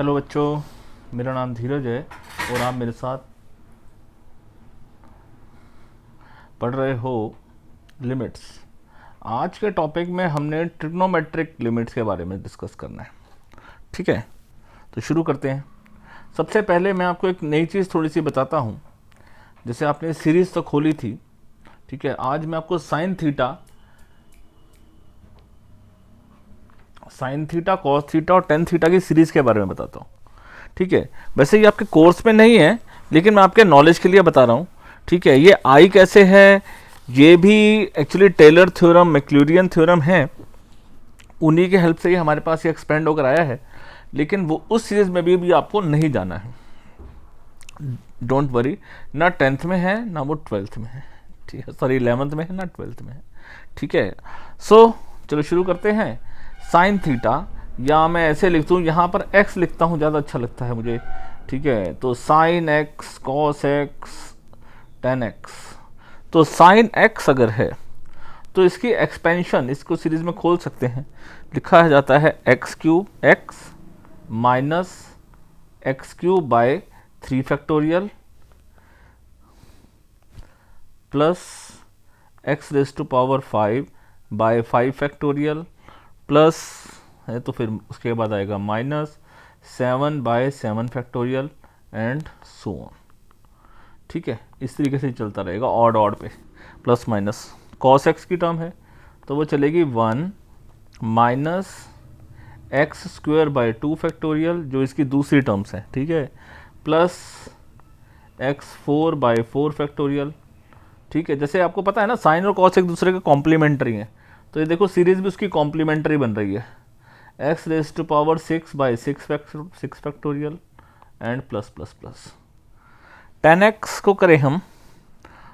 Hello बच्चों, मेरा नाम धीरज है और आप मेरे साथ पढ़ रहे हो लिमिट्स। आज के टॉपिक में हमने ट्रिग्नोमेट्रिक लिमिट्स के बारे में डिस्कस करना है। ठीक है, तो शुरू करते हैं। सबसे पहले मैं आपको एक नई चीज़ थोड़ी सी बताता हूँ। जैसे आपने सीरीज़ तो खोली थी, ठीक है, आज मैं आपको साइन थीटा कॉस थीटा और टेन थीटा की सीरीज़ के बारे में बताता हूँ। ठीक है, वैसे ये आपके कोर्स में नहीं है, लेकिन मैं आपके नॉलेज के लिए बता रहा हूँ। ठीक है, ये आई कैसे है, ये भी एक्चुअली टेलर थ्योरम, मैक्लूरियन थ्योरम है, उन्हीं के हेल्प से ही हमारे पास ये एक्सपेंड होकर आया है। लेकिन वो उस सीरीज में भी आपको नहीं जाना है। डोंट वरी, ना 10th में है ना वो 12th में है। ठीक है, सॉरी 11th में है ना 12th में है। ठीक है, सो चलो शुरू करते हैं। साइन थीटा, या मैं ऐसे लिखता हूँ, यहाँ पर x लिखता हूँ, ज़्यादा अच्छा लगता है मुझे। ठीक है, तो sine x cos x tan x। तो साइन x अगर है तो इसकी एक्सपेंशन, इसको सीरीज में खोल सकते हैं। लिखा जाता है x cube x minus x cube by 3 factorial plus x raise to power 5 by 5 factorial plus है, तो फिर उसके बाद आएगा minus 7 by 7 factorial and so on. ठीक है, इस तरीके से चलता रहेगा, ऑड ऑड पे प्लस माइनस। कॉस एक्स की टर्म है तो वो चलेगी 1 minus x square by 2 factorial, जो इसकी दूसरी टर्म्स है। ठीक है, प्लस एक्स 4 बाय 4 फैक्टोरियल। ठीक है, जैसे आपको पता है ना, साइन और कॉस एक दूसरे के कॉम्प्लीमेंट्री हैं, तो ये देखो सीरीज भी उसकी कॉम्प्लीमेंट्री बन रही है। X raise to power 6 by 6 factorial and plus plus plus. 10x को करें हम,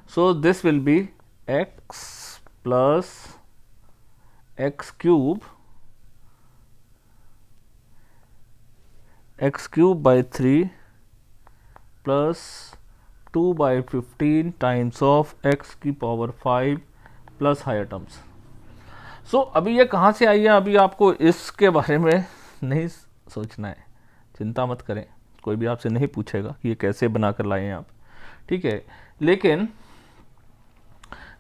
so this will be x plus x cube by 3 plus 2 by 15 times of x की power 5 plus higher terms. So अभी ये कहाँ से आई है, अभी आपको इसके बारे में नहीं सोचना है, चिंता मत करें, कोई भी आपसे नहीं पूछेगा कि ये कैसे बना कर लाए हैं आप। ठीक है, लेकिन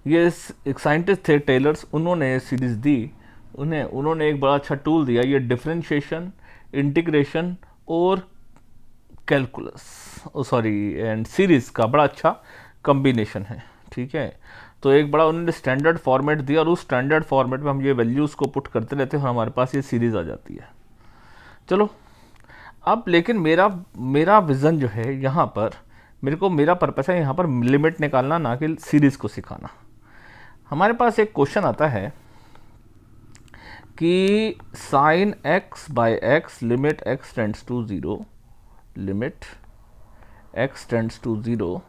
ये एक साइंटिस्ट थे टेलर्स, उन्होंने सीरीज दी, उन्होंने एक बड़ा अच्छा टूल दिया, ये डिफरेंशिएशन, इंटीग्रेशन और कैलकुलस, सॉरी एंड सीरीज का बड़ा अच्छा कॉम्बिनेशन है। ठीक है, तो एक बड़ा उन्होंने स्टैंडर्ड फॉर्मेट दिया और उस स्टैंडर्ड फॉर्मेट में हम ये वैल्यूज़ को पुट करते रहते हैं और हमारे पास ये सीरीज आ जाती है। चलो अब, लेकिन मेरा विज़न जो है यहाँ पर, मेरा पर्पस है यहाँ पर लिमिट निकालना, ना कि सीरीज़ को सिखाना। हमारे पास एक क्वेश्चन आता है कि sine x by x limit x tends to zero, limit x tends to zero,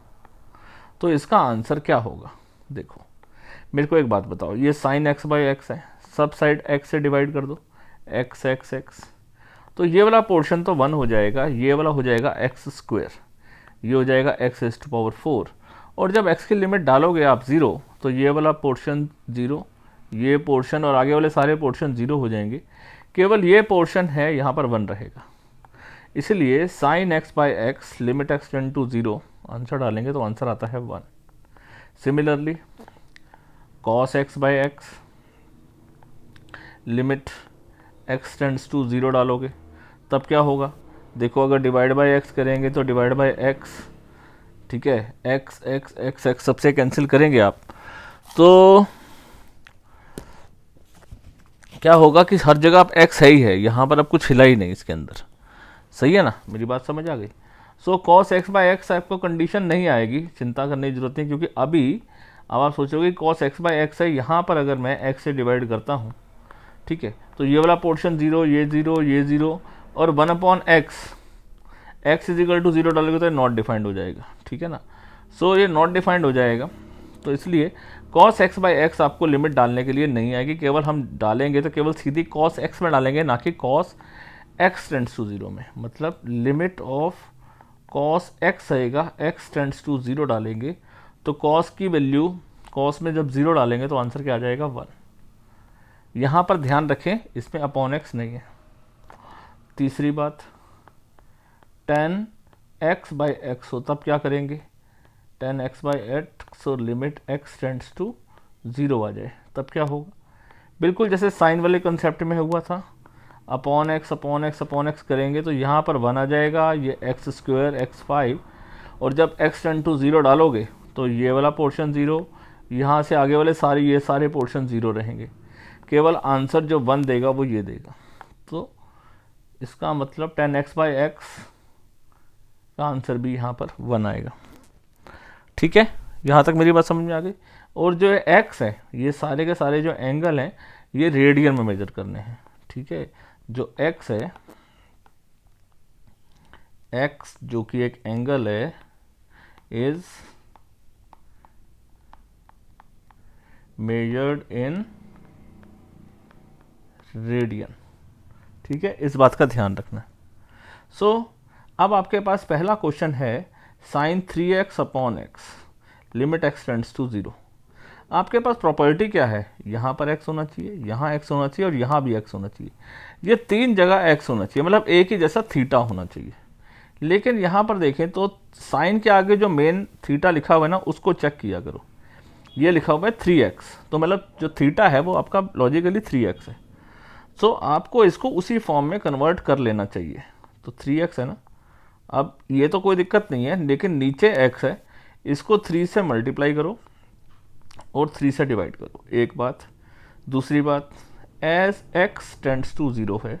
तो इसका आंसर क्या होगा। देखो, मेरे को एक बात बताओ, ये साइन एक्स बाय एक्स है, सब साइड एक्स से डिवाइड कर दो, एक्स एक्स एक्स, तो ये वाला पोर्शन तो 1 हो जाएगा, ये वाला हो जाएगा एक्स स्क्वेयर, ये हो जाएगा एक्स रेज़ टू पावर 4, और जब x की लिमिट डालोगे आप 0, तो ये वाला पोर्शन 0, ये पोर्शन और आगे वाले सारे पोर्शन 0 हो जाएंगे, केवल ये पोर्शन है यहाँ पर 1 रहेगा। इसलिए sine x by x limit x tend to 0, answer डालेंगे तो आंसर आता है 1। Similarly cos x by x limit x tends to 0 डालोगे, तब क्या होगा, देखो अगर डिवाइड बाय एक्स करेंगे तो डिवाइड बाय एक्स, ठीक है, एक्स एक्स एक्स एक्स सबसे कैंसिल करेंगे आप, तो क्या होगा कि हर जगह आप एक्स है ही है, यहाँ पर अब कुछ हिला ही नहीं इसके अंदर। सही है ना, मेरी बात समझ आ गई। So cos x by x आपको कंडीशन नहीं आएगी, चिंता करने की जरूरत नहीं, क्योंकि अभी अब आप सोचोगे कॉस एक्स बाय एक्स है, यहाँ पर अगर मैं एक्स से डिवाइड करता हूँ, ठीक है, तो ये वाला पोर्शन 0, ये 0, ये 0 और 1 upon x, x is equal to 0 डालोगे तो नॉट डिफाइंड हो जाएगा। ठीक है ना, सो ये नॉट डिफाइंड हो जाएगा, तो इसलिए cos x बाई एक्स आपको लिमिट डालने के लिए नहीं आएगी, केवल हम डालेंगे तो केवल सीधी cos x में डालेंगे, ना कि cos x टेंड्स टू 0 में, मतलब लिमिट ऑफ cos x आएगा, x टेंड्स टू 0 डालेंगे तो cos की वैल्यू, cos में जब 0 डालेंगे तो आंसर क्या आ जाएगा 1। यहाँ पर ध्यान रखें, इसमें अपॉन x नहीं है। तीसरी बात, 10x/x हो, तब क्या करेंगे 10x/x और लिमिट x टेंड्स टू 0 आ जाए, तब क्या होगा, बिल्कुल जैसे साइन वाले कंसेप्ट में हुआ था, अपॉन एक्स करेंगे तो यहाँ पर 1 आ जाएगा, ये x² x5, और जब x टेंड टू 0 डालोगे तो ये वाला पोर्शन 0, यहाँ से आगे वाले ये सारे पोर्शन 0 रहेंगे, केवल आंसर जो 1 देगा वो ये देगा। तो इसका मतलब 10x/x का आंसर भी यहाँ पर 1 आएगा। ठीक है, यहाँ तक मेरी बात समझ में आ गई। और जो x है, ये सारे के सारे जो एंगल हैं ये रेडियन में मेजर करने हैं। ठीक है, जो x है, x जो कि एक एंगल है, इज मेजर्ड इन रेडियन। ठीक है, इस बात का ध्यान रखना। सो अब आपके पास पहला क्वेश्चन है sin 3x/x limit x tends to 0। आपके पास प्रॉपर्टी क्या है, यहाँ पर x होना चाहिए, यहाँ x होना चाहिए और यहाँ भी x होना चाहिए, ये 3 जगह x होना चाहिए, मतलब एक ही जैसा थीटा होना चाहिए। लेकिन यहाँ पर देखें तो साइन के आगे जो मेन थीटा लिखा हुआ है ना, उसको चेक किया करो, ये लिखा हुआ है 3x, तो मतलब जो थीटा है वो आपका लॉजिकली 3x है। सो आपको इसको उसी फॉर्म में कन्वर्ट कर लेना चाहिए। तो 3x है ना, अब ये तो कोई दिक्कत नहीं है, लेकिन नीचे x है, इसको 3 से मल्टीप्लाई करो और 3 से डिवाइड करो, एक बात। दूसरी बात, एज x टेंड्स टू 0 है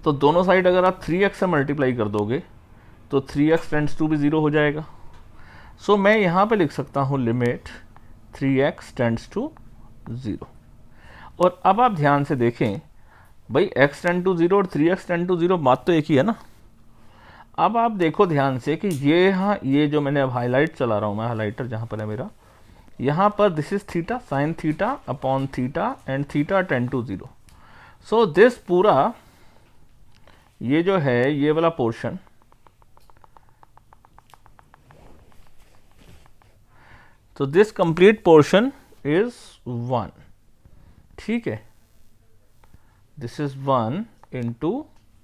तो दोनों साइड अगर आप 3x से मल्टीप्लाई कर दोगे तो 3x टेंड्स टू भी 0 हो जाएगा। सो मैं यहाँ पे लिख सकता हूँ लिमिट 3x टेंड्स टू 0। और अब आप ध्यान से देखें भाई, x टेंड टू 0 और 3x टेंड टू 0 बात तो एक ही है ना। अब आप देखो ध्यान से कि ये यहाँ, ये जो मैंने अब हाईलाइट चला रहा हूँ मैं, हाईलाइटर जहाँ पर है मेरा, यहाँ पर this is theta, sine theta upon theta and theta tend to 0। So this पूरा ये जो है ये वाला पोर्शन, तो दिस कंप्लीट पोर्शन इज 1। ठीक है, दिस इज 1 इंटू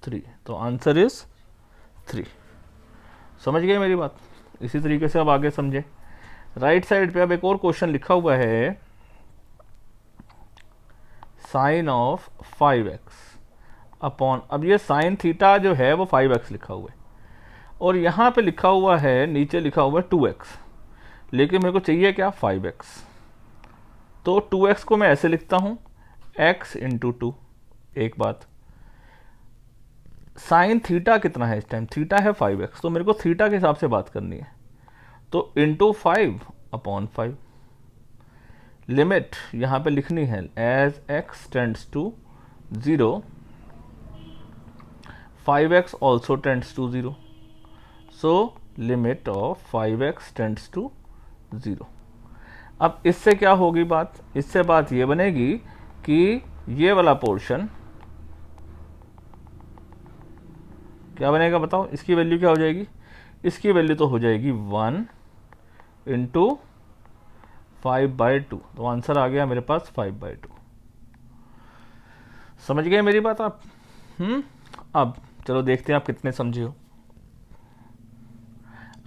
3, तो आंसर इज 3। समझ गए मेरी बात। इसी तरीके से अब आगे समझे। राइट साइड पे अब एक और क्वेश्चन लिखा हुआ है, साइन ऑफ 5x अपॉन, अब ये साइन थीटा जो है वो 5x लिखा हुआ है और यहाँ पे लिखा हुआ है, नीचे लिखा हुआ है 2x, लेकिन मेरे को चाहिए क्या 5x। तो 2x को मैं ऐसे लिखता हूँ x इंटू 2। एक बात, साइन थीटा कितना है इस टाइम, थीटा है 5x, तो मेरे को थीटा के हिसाब से बात करनी है, तो इंटू 5 अपॉन 5। लिमिट यहाँ पे लिखनी है as x tends to 0 5x also tends to 0। So limit of 5x tends to 0। अब इससे क्या होगी बात, इससे बात ये बनेगी कि ये वाला पोर्शन क्या बनेगा बताओ, इसकी वैल्यू क्या हो जाएगी, इसकी वैल्यू तो हो जाएगी 1 इंटू 5/2, तो आंसर आ गया मेरे पास 5/2। समझ गए मेरी बात आप? अब चलो देखते हैं आप कितने समझे हो।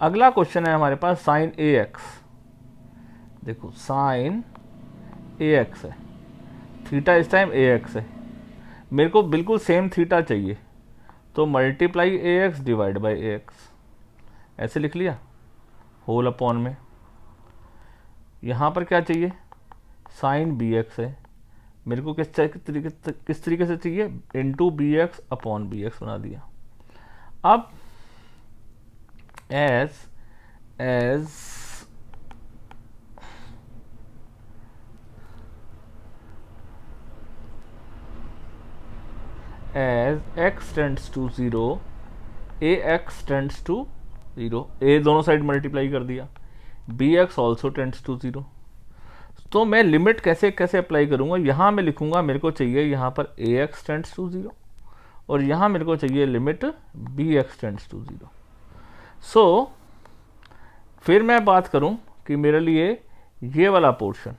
अगला क्वेश्चन है हमारे पास साइन ax। देखो साइन ax है, थीटा इस टाइम ax है, मेरे को बिल्कुल सेम थीटा चाहिए, तो multiply ax divide by ax, ऐसे लिख लिया होल अपॉन में। यहाँ पर क्या चाहिए, साइन bx है, मेरे को किस तरीके से चाहिए, इंटू bx अपॉन bx बना दिया। अब as x tends to 0 ax tends to 0, a दोनों साइड मल्टीप्लाई कर दिया, bx ऑल्सो टेंड्स टू 0। तो मैं लिमिट कैसे अप्लाई करूंगा, यहाँ मैं लिखूंगा मेरे को चाहिए यहाँ पर ax टेंड्स टू 0 और यहाँ मेरे को चाहिए लिमिट bx टेंड्स टू 0। सो फिर मैं बात करूं कि मेरे लिए ये वाला पोर्शन,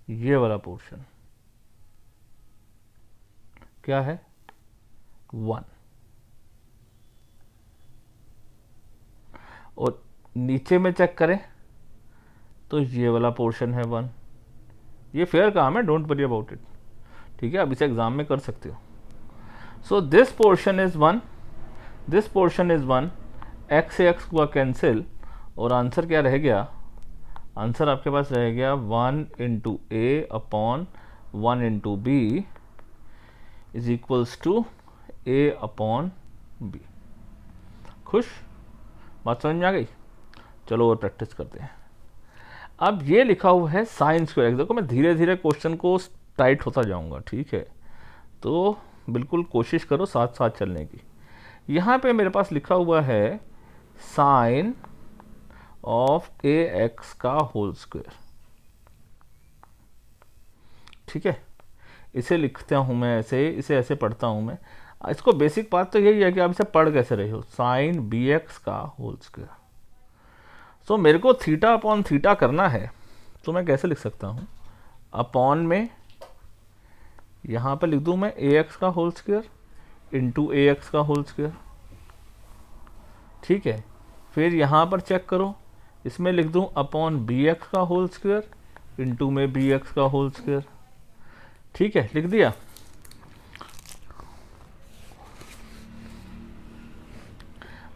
ये वाला पोर्शन क्या है 1, और नीचे में चेक करें तो ये वाला पोर्शन है 1। ये फेयर काम है, डोंट वरी अबाउट इट, ठीक है, अब इसे एग्जाम में कर सकते हो। So this portion is 1, this portion is 1, x से एक्स हुआ कैंसिल, और आंसर क्या रह गया, आंसर आपके पास रह गया 1 into a upon 1 into b is equals to a upon b. खुश, बात समझ में आ गई? चलो और प्रैक्टिस करते हैं। अब ये लिखा हुआ है साइन स्क्वायर एक्स, देखो मैं धीरे धीरे क्वेश्चन को टाइट होता जाऊंगा, ठीक है, तो बिल्कुल कोशिश करो साथ साथ चलने की। यहाँ पे मेरे पास लिखा हुआ है साइन ऑफ ए एक्स का होल स्क्वायर, ठीक है, इसे लिखता हूँ मैं ऐसे, इसे ऐसे पढ़ता हूँ मैं। इसको बेसिक बात तो यही है कि आप इसे पढ़ कैसे रहे हो, साइन बी एक्स का होल स्क्वायर। सो मेरे को थीटा अपॉन थीटा करना है, तो मैं कैसे लिख सकता हूँ, अपॉन में यहाँ पर लिख दूँ मैं ए एक्स का होल स्क्वायर इंटू ए एक्स का होल स्क्वायर, ठीक है, फिर यहाँ पर चेक करो, इसमें लिख दूँ अपॉन बी एक्स का होल स्क्वायर इंटू में बी एक्स का होल स्क्वायर, ठीक है, लिख दिया।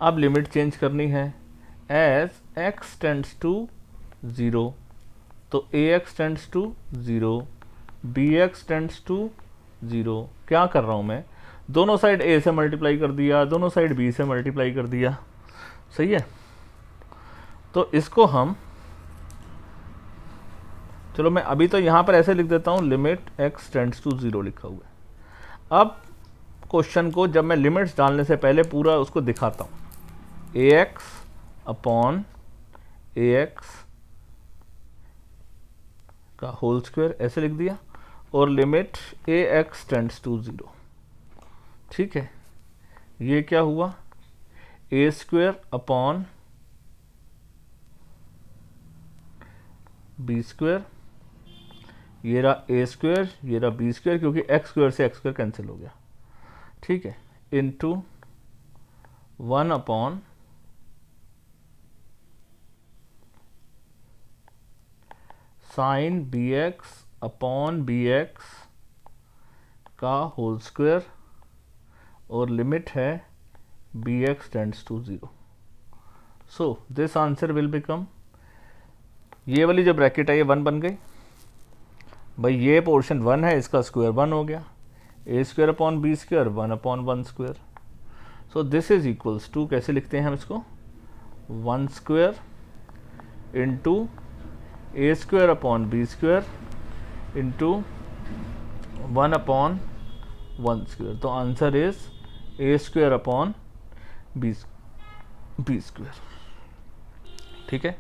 अब लिमिट चेंज करनी है, एज एक्स टेंड्स टू 0 तो A x tends to 0, B x tends to 0। क्या कर रहा हूँ मैं, दोनों साइड ए से मल्टीप्लाई कर दिया, दोनों साइड बी से मल्टीप्लाई कर दिया, सही है। तो इसको हम, चलो मैं अभी तो यहाँ पर ऐसे लिख देता हूँ, लिमिट एक्स टेंड्स टू 0 लिखा हुआ है। अब क्वेश्चन को जब मैं लिमिट्स डालने से पहले पूरा उसको दिखाता हूँ, a x upon a x का होल स्क्वायर ऐसे लिख दिया, और limit a x tends to 0, ठीक है, ये क्या हुआ, a square upon b square, ये रहा ए स्क्वायर, ये रहा बी स्क्वायर, क्योंकि एक्स स्क्वायर से एक्स स्क्वायर कैंसिल हो गया, ठीक है, into 1 upon sine b x upon b x का होल स्क्वायर, और लिमिट है b x tends to 0। So this answer will become, ये वाली जो ब्रैकेट है ये 1 बन गई, भाई ये पोर्शन 1 है, इसका स्क्वायर 1 हो गया, a square upon b square 1 upon 1 square. So this is equals to, कैसे लिखते हैं हम इसको, 1 square into a square upon b square into 1 upon 1 square. तो answer is a square upon b square, ठीक है।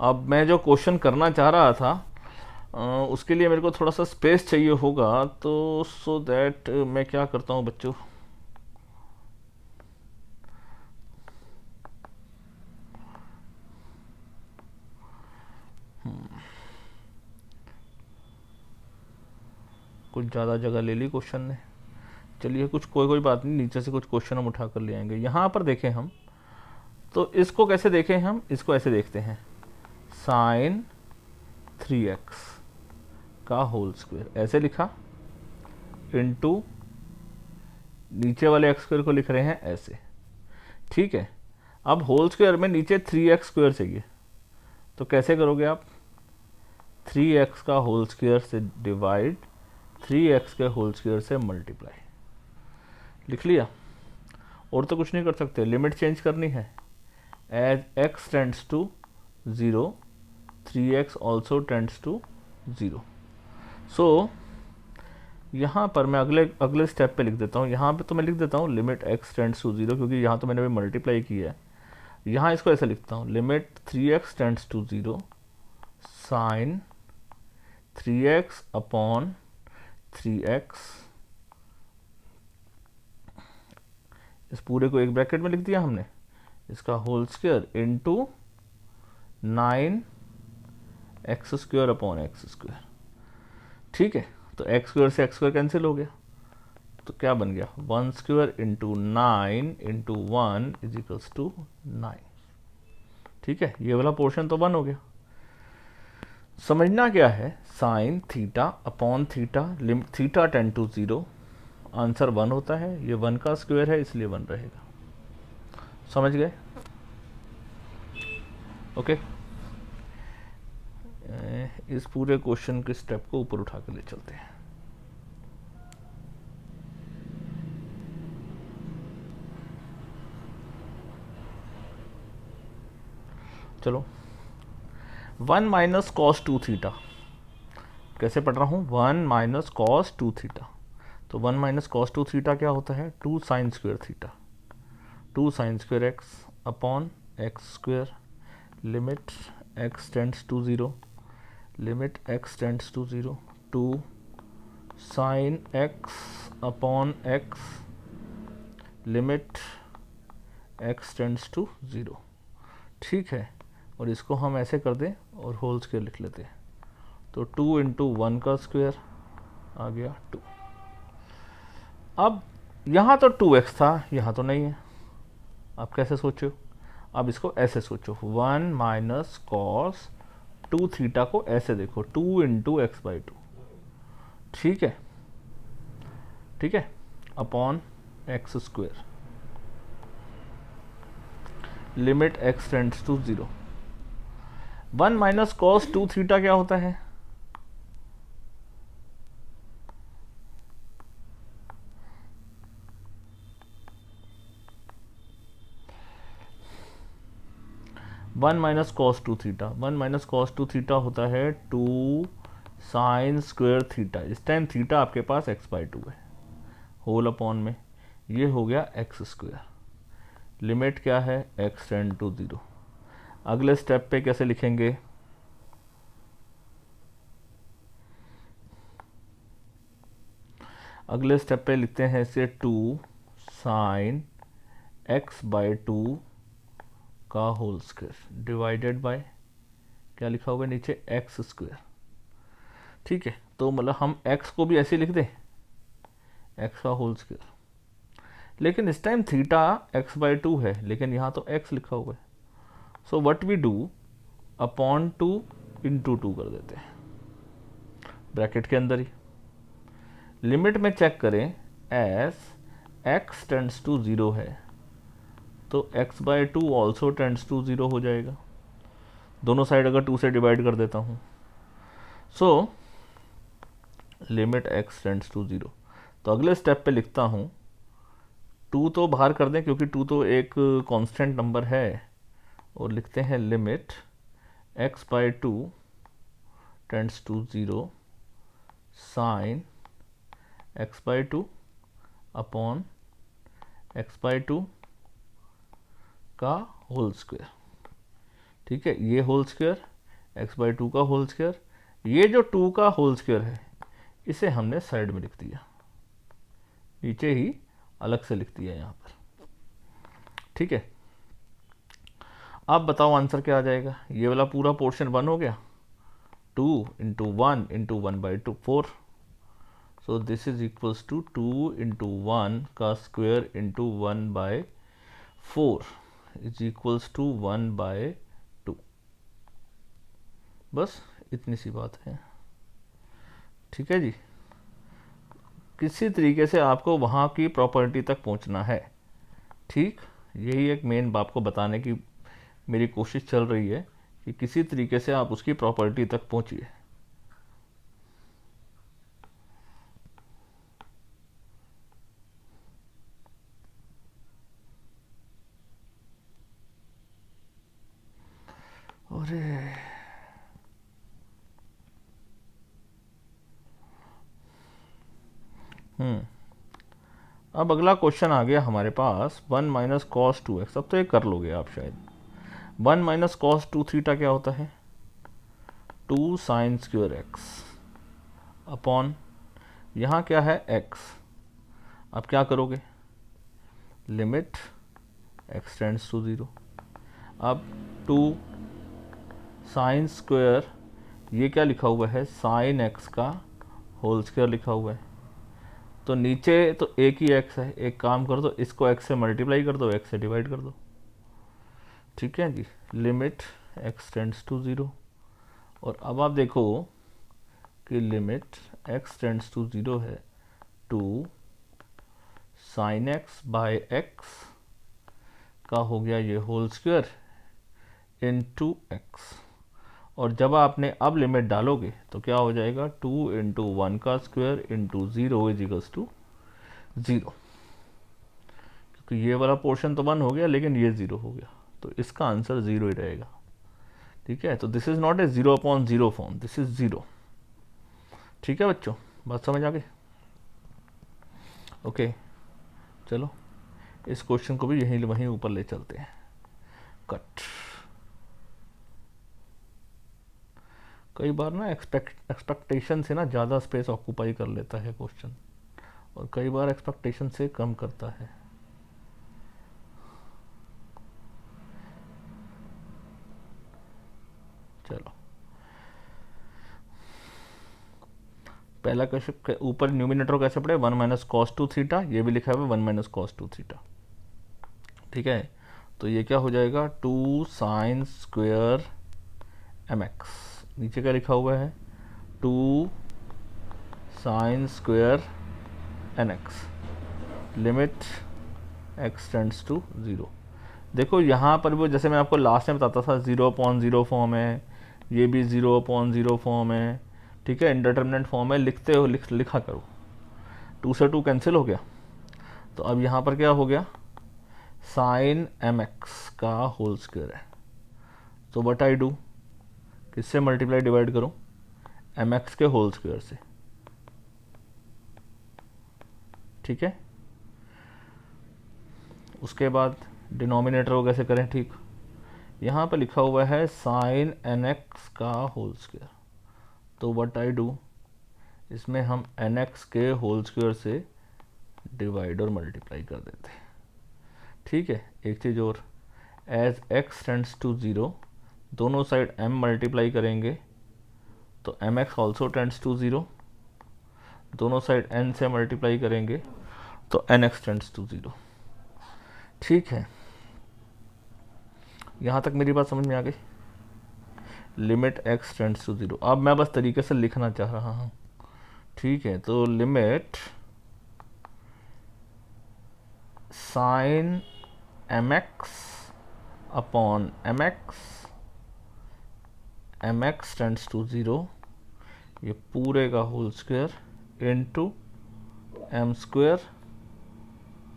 अब मैं जो क्वेश्चन करना चाह रहा था उसके लिए मेरे को थोड़ा सा स्पेस चाहिए होगा, तो सो दैट मैं क्या करता हूँ बच्चों, कुछ ज़्यादा जगह ले ली क्वेश्चन ने, चलिए कुछ कोई बात नहीं, नीचे से कुछ क्वेश्चन हम उठा कर ले आएंगे। यहाँ पर देखें हम, तो इसको कैसे देखें हम, इसको ऐसे देखते हैं, साइन 3x का होल स्क्वायर ऐसे लिखा, इंटू नीचे वाले एक्स स्क्वायर को लिख रहे हैं ऐसे, ठीक है। अब होल स्क्वायर में नीचे 3x स्क्वायर चाहिए, तो कैसे करोगे आप, 3x का होल स्क्वायर से डिवाइड 3x के होल स्क्वायर से मल्टीप्लाई, लिख लिया। और तो कुछ नहीं कर सकते, लिमिट चेंज करनी है, as x tends to 0 3x also tends to 0। So यहाँ पर मैं अगले स्टेप पे लिख देता हूँ, यहाँ पे तो मैं लिख देता हूँ लिमिट x टेंड्स टू 0, क्योंकि यहाँ तो मैंने भी मल्टीप्लाई किया है। यहाँ इसको ऐसे लिखता हूँ, limit 3x tends to 0 sine 3x upon 3x, इस पूरे को एक ब्रैकेट में लिख दिया हमने, इसका whole square into 9x square upon x square. ठीक है, तो एक्स स्क्वायर से एक्स स्क्वायर कैंसिल हो गया, तो क्या बन गया 1 square into 9 into 1 is equals to 9। ठीक है, ये वाला पोर्शन तो 1 हो गया। समझना क्या है, sine theta upon theta, limit theta tend to 0, answer 1 होता है, ये 1 का स्क्वायर है इसलिए 1 रहेगा। समझ गए? ओके, इस पूरे क्वेश्चन के स्टेप को ऊपर उठा के ले चलते हैं। चलो, 1 माइनस कॉस 2 थीटा, कैसे पढ़ रहा हूँ, 1 माइनस कॉस 2 थीटा, तो 1 माइनस कॉस 2 थीटा क्या होता है, 2 sine square theta, 2 sine square x upon x square, limit x tends to 0, limit x tends to 0, 2 sine x upon x, limit x tends to 0। ठीक है, और इसको हम ऐसे कर दें और होल स्क्वायर लिख लेते हैं, तो 2 इंटू 1 का स्क्वायर आ गया 2। अब यहाँ तो 2x था, यहाँ तो नहीं है, आप कैसे सोचो, अब इसको ऐसे सोचो, 1 माइनस कॉस 2 थीटा को ऐसे देखो, 2 इंटू एक्स बाई 2। ठीक है, ठीक है, upon x square, limit x tends to 0। 1 minus cos 2 theta क्या होता है, one minus cos 2 theta, 1 minus cos 2 theta होता है 2 साइन स्क्वायर थीटा। इस टाइम थीटा आपके पास एक्स बाई 2 है, होल अपॉन में ये हो गया एक्स स्क्वायर, लिमिट क्या है एक्स टेंड टू 0। अगले स्टेप पे कैसे लिखेंगे, अगले स्टेप पे लिखते हैं इसे 2 साइन एक्स बाई 2 का होल स्क्वायर डिवाइडेड बाय क्या लिखा होगा नीचे एक्स स्क्वायर। ठीक है, तो मतलब हम एक्स को भी ऐसे लिख दें, एक्स का होल स्क्वायर, लेकिन इस टाइम थीटा एक्स बाई 2 है, लेकिन यहाँ तो एक्स लिखा हुआ है, so what we do, upon 2 into 2 कर देते हैं ब्रैकेट के अंदर ही। लिमिट में चेक करें, एस एक्स टेंड्स टू 0 है, तो x by 2 also tends to 0 हो जाएगा, दोनों साइड अगर 2 से डिवाइड कर देता हूँ, so limit x tends to 0। तो अगले स्टेप पे लिखता हूँ, 2 तो बाहर कर दें क्योंकि 2 तो एक कांस्टेंट नंबर है, और लिखते हैं limit x by 2 tends to 0 sine x by 2 upon x by 2 का होल स्क्वायर। ठीक है, ये होल स्क्वायर एक्स बाई 2 का होल स्क्वायर, ये जो 2 का होल स्क्वायर है इसे हमने साइड में लिख दिया, नीचे ही अलग से लिख दिया यहाँ पर। ठीक है, अब बताओ आंसर क्या आ जाएगा, ये वाला पूरा पोर्शन 1 हो गया, 2 into 1 into 1 by 2 4, so this is equals to 2 into 1 का square into 1 by 4 is equals to 1 by 2। बस इतनी सी बात है। ठीक है जी, किसी तरीके से आपको वहाँ की प्रॉपर्टी तक पहुँचना है। ठीक, यही एक मेन आपको बताने की मेरी कोशिश चल रही है कि किसी तरीके से आप उसकी प्रॉपर्टी तक पहुँचिए। अरे अब अगला क्वेश्चन आ गया हमारे पास, 1 माइनस कॉस 2x, अब तो ये कर लोगे आप शायद। 1 माइनस कॉस 2 थीटा क्या होता है, 2 साइन स्क्वायर एक्स अपॉन, यहाँ क्या है x, अब क्या करोगे, लिमिट एक्स टेंड्स टू 0, अब 2 साइन स्क्वायर, ये क्या लिखा हुआ है साइन एक्स का होल स्क्वायर लिखा हुआ है, तो नीचे तो एक ही एक्स है, एक काम कर दो इसको एक्स से मल्टीप्लाई कर दो, एक्स से डिवाइड कर दो। ठीक है जी, limit x tends to zero. और अब आप देखो कि limit x tends to zero है two sine x by x का हो गया ये होल स्क्वायर इनटू एक्स। और जब आपने अब लिमिट डालोगे तो क्या हो जाएगा, 2 इंटू वन का square into zero is equals to zero. क्योंकि ये वाला पोर्शन तो 1 हो गया लेकिन ये 0 हो गया, तो इसका आंसर 0 ही रहेगा। ठीक है, तो this is not a 0/0 form, this is 0। ठीक है बच्चों, बात समझ आ गई? ओके, चलो इस क्वेश्चन को भी यहीं वहीं ऊपर ले चलते हैं। कट। कई बार ना एक्सपेक्टेशन से ना ज़्यादा स्पेस ऑक्यूपाई कर लेता है क्वेश्चन, और कई बार एक्सपेक्टेशन से कम करता है। चलो, पहला क्वेश्चन ऊपर न्यूमिनेटर कैसे पढ़े, 1 माइनस कॉस टू थीटा, ये भी लिखा हुआ है 1 माइनस कॉस टू थीटा। ठीक है, तो ये क्या हो जाएगा, 2 साइन स्क्वेयर एम एक्स। नीचे क्या लिखा हुआ है, 2 sine square n x, limit x tends to zero. देखो यहाँ पर वो जैसे मैं आपको लास्ट में बताता था 0/0 फॉर्म है, ये भी 0/0 फॉर्म है। ठीक है, इंडिटरमिनेंट फॉर्म है, लिखते हो लिखा करो। 2 से 2 कैंसिल हो गया, तो अब यहाँ पर क्या हो गया, साइन एम एक्स का होल स्क्वायर है। तो व्हाट आई डू, किससे मल्टीप्लाई डिवाइड करूँ, एम एक्स के होल स्क्वायर से। ठीक है, उसके बाद डिनोमिनेटर को कैसे करें, ठीक, यहाँ पर लिखा हुआ है साइन एन एक्स का होल स्क्वायर। तो व्हाट आई डू, इसमें हम एन एक्स के होल स्क्वायर से डिवाइड और मल्टीप्लाई कर देते हैं। ठीक है, एक चीज़ और, as x tends to zero, दोनों साइड m मल्टीप्लाई करेंगे तो m x also tends to zero, दोनों साइड n से मल्टीप्लाई करेंगे तो n x tends to zero. ठीक है, यहाँ तक मेरी बात समझ में आ गई, limit x tends to zero. अब मैं बस तरीके से लिखना चाह रहा हूँ। ठीक है, तो limit sine m x upon m x tends to zero, ये पूरे का whole square into m square,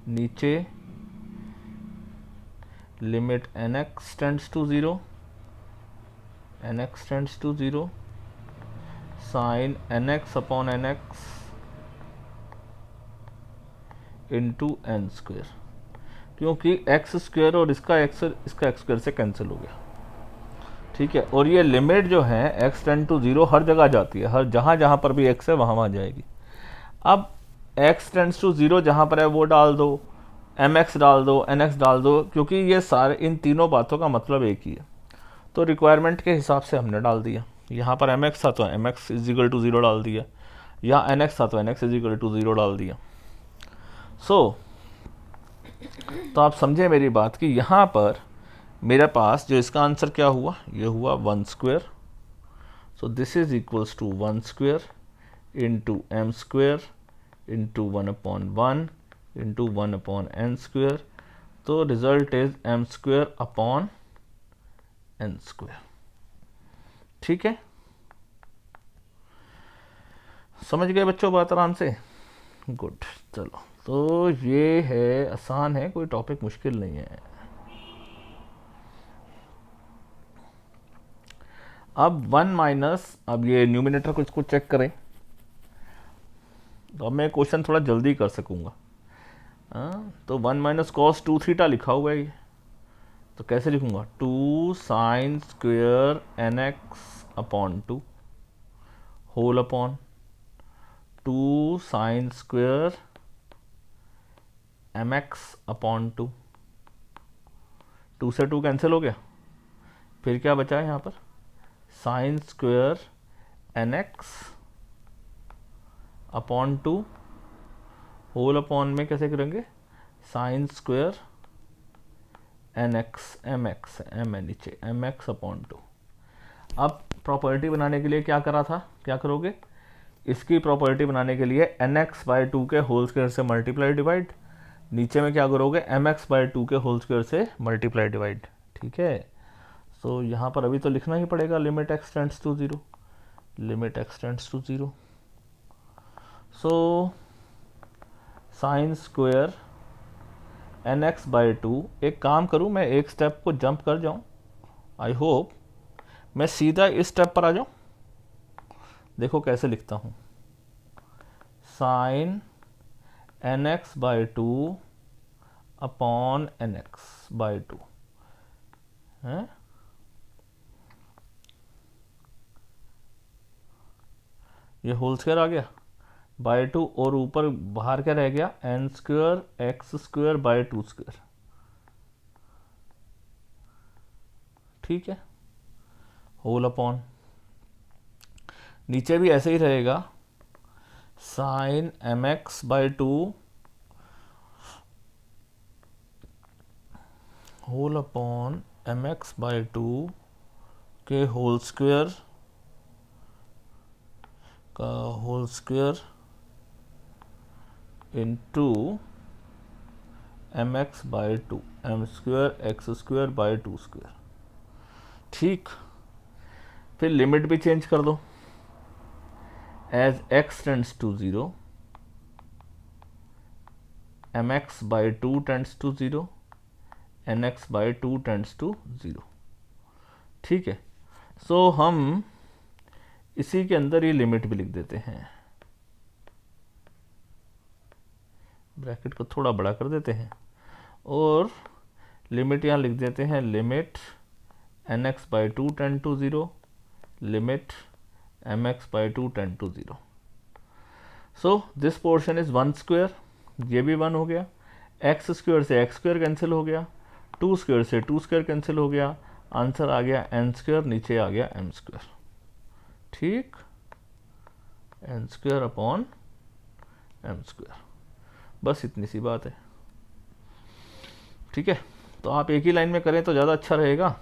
नीचे limit n x tends to zero, n x tends to zero, sine n x upon n x into n square, क्योंकि x square और इसका x square से cancel हो गया। ठीक है, और ये लिमिट जो है एक्स टेंड टू ज़ीरो हर जगह जाती है, हर जहाँ जहाँ पर भी एक्स है वहाँ जाएगी। अब एक्स टेंड्स टू ज़ीरो जहाँ पर है वो डाल दो, एम एक्स डाल दो, एन एक्स डाल दो, क्योंकि ये सारे इन तीनों बातों का मतलब एक ही है। तो रिक्वायरमेंट के हिसाब से हमने डाल दिया, यहाँ पर एम एक्स था तो m x is equal to zero डाल दिया, यहाँ एन एक्स था तो n x is equal to zero डाल दिया। तो आप समझे मेरी बात कि यहाँ पर मेरे पास जो इसका आंसर क्या हुआ, ये हुआ 1 square. So this is equals to 1 square into m square into 1/1 into 1/n square. तो result is m square upon n square. ठीक है, समझ गए बच्चों बात आराम से? गुड, चलो, तो ये है, आसान है, कोई टॉपिक मुश्किल नहीं है। अब 1 माइनस, अब ये न्यूमिनेटर को इसको चेक करें, तो अब मैं क्वेश्चन थोड़ा जल्दी कर सकूंगा। तो 1 माइनस कॉस टू थीटा लिखा हुआ है ये, तो कैसे लिखूंगा, 2 sine square n x upon 2 whole upon 2 sine square m x upon 2, 2 से 2 कैंसिल हो गया, फिर क्या बचा है यहाँ पर, sine square n x upon 2 whole upon में कैसे करेंगे, sine square n x, m x m है नीचे, एम एक्स अपॉन 2। अब प्रॉपर्टी बनाने के लिए क्या करा था, क्या करोगे, इसकी प्रॉपर्टी बनाने के लिए एन एक्स बाई 2 के होल स्क्वायर से मल्टीप्लाई डिवाइड, नीचे में क्या करोगे, एम एक्स बाई 2 के होल स्क्वायर से मल्टीप्लाई डिवाइड। ठीक है, सो यहाँ पर अभी तो लिखना ही पड़ेगा limit x tends to 0, limit x tends to 0। So sine square n x by 2, एक काम करूँ मैं, एक स्टेप को जंप कर जाऊँ, आई होप मैं सीधा इस स्टेप पर आ जाऊँ। देखो कैसे लिखता हूँ, sine n x by 2 upon n x by 2 है, ये होल स्क्वायर आ गया बाई 2, और ऊपर बाहर क्या रह गया, n square x square by 2 square. ठीक है, होल अपॉन, नीचे भी ऐसे ही रहेगा, sine m x by 2 whole upon m x by 2 के होल स्क्वायर का whole square into m x by 2, m square x square by 2 square. ठीक, फिर लिमिट भी चेंज कर दो, as x tends to 0 m x by 2 tends to 0 n x by 2 tends to 0। ठीक है, सो हम इसी के अंदर ये लिमिट भी लिख देते हैं, ब्रैकेट को थोड़ा बड़ा कर देते हैं और लिमिट यहाँ लिख देते हैं, limit n x by 2 tend to 0, limit m x by 2 tend to 0। So this portion is 1 square, ये भी 1 हो गया, एक्स स्क्वायर से एक्स स्क्वायर कैंसिल हो गया, 2 स्क्वायर से 2 स्क्वायर कैंसिल हो गया, आंसर आ गया एन स्क्वायर, नीचे आ गया एम स्क्वायर। ठीक, n square upon m square, बस इतनी सी बात है। ठीक है, तो आप एक ही लाइन में करें तो ज़्यादा अच्छा रहेगा।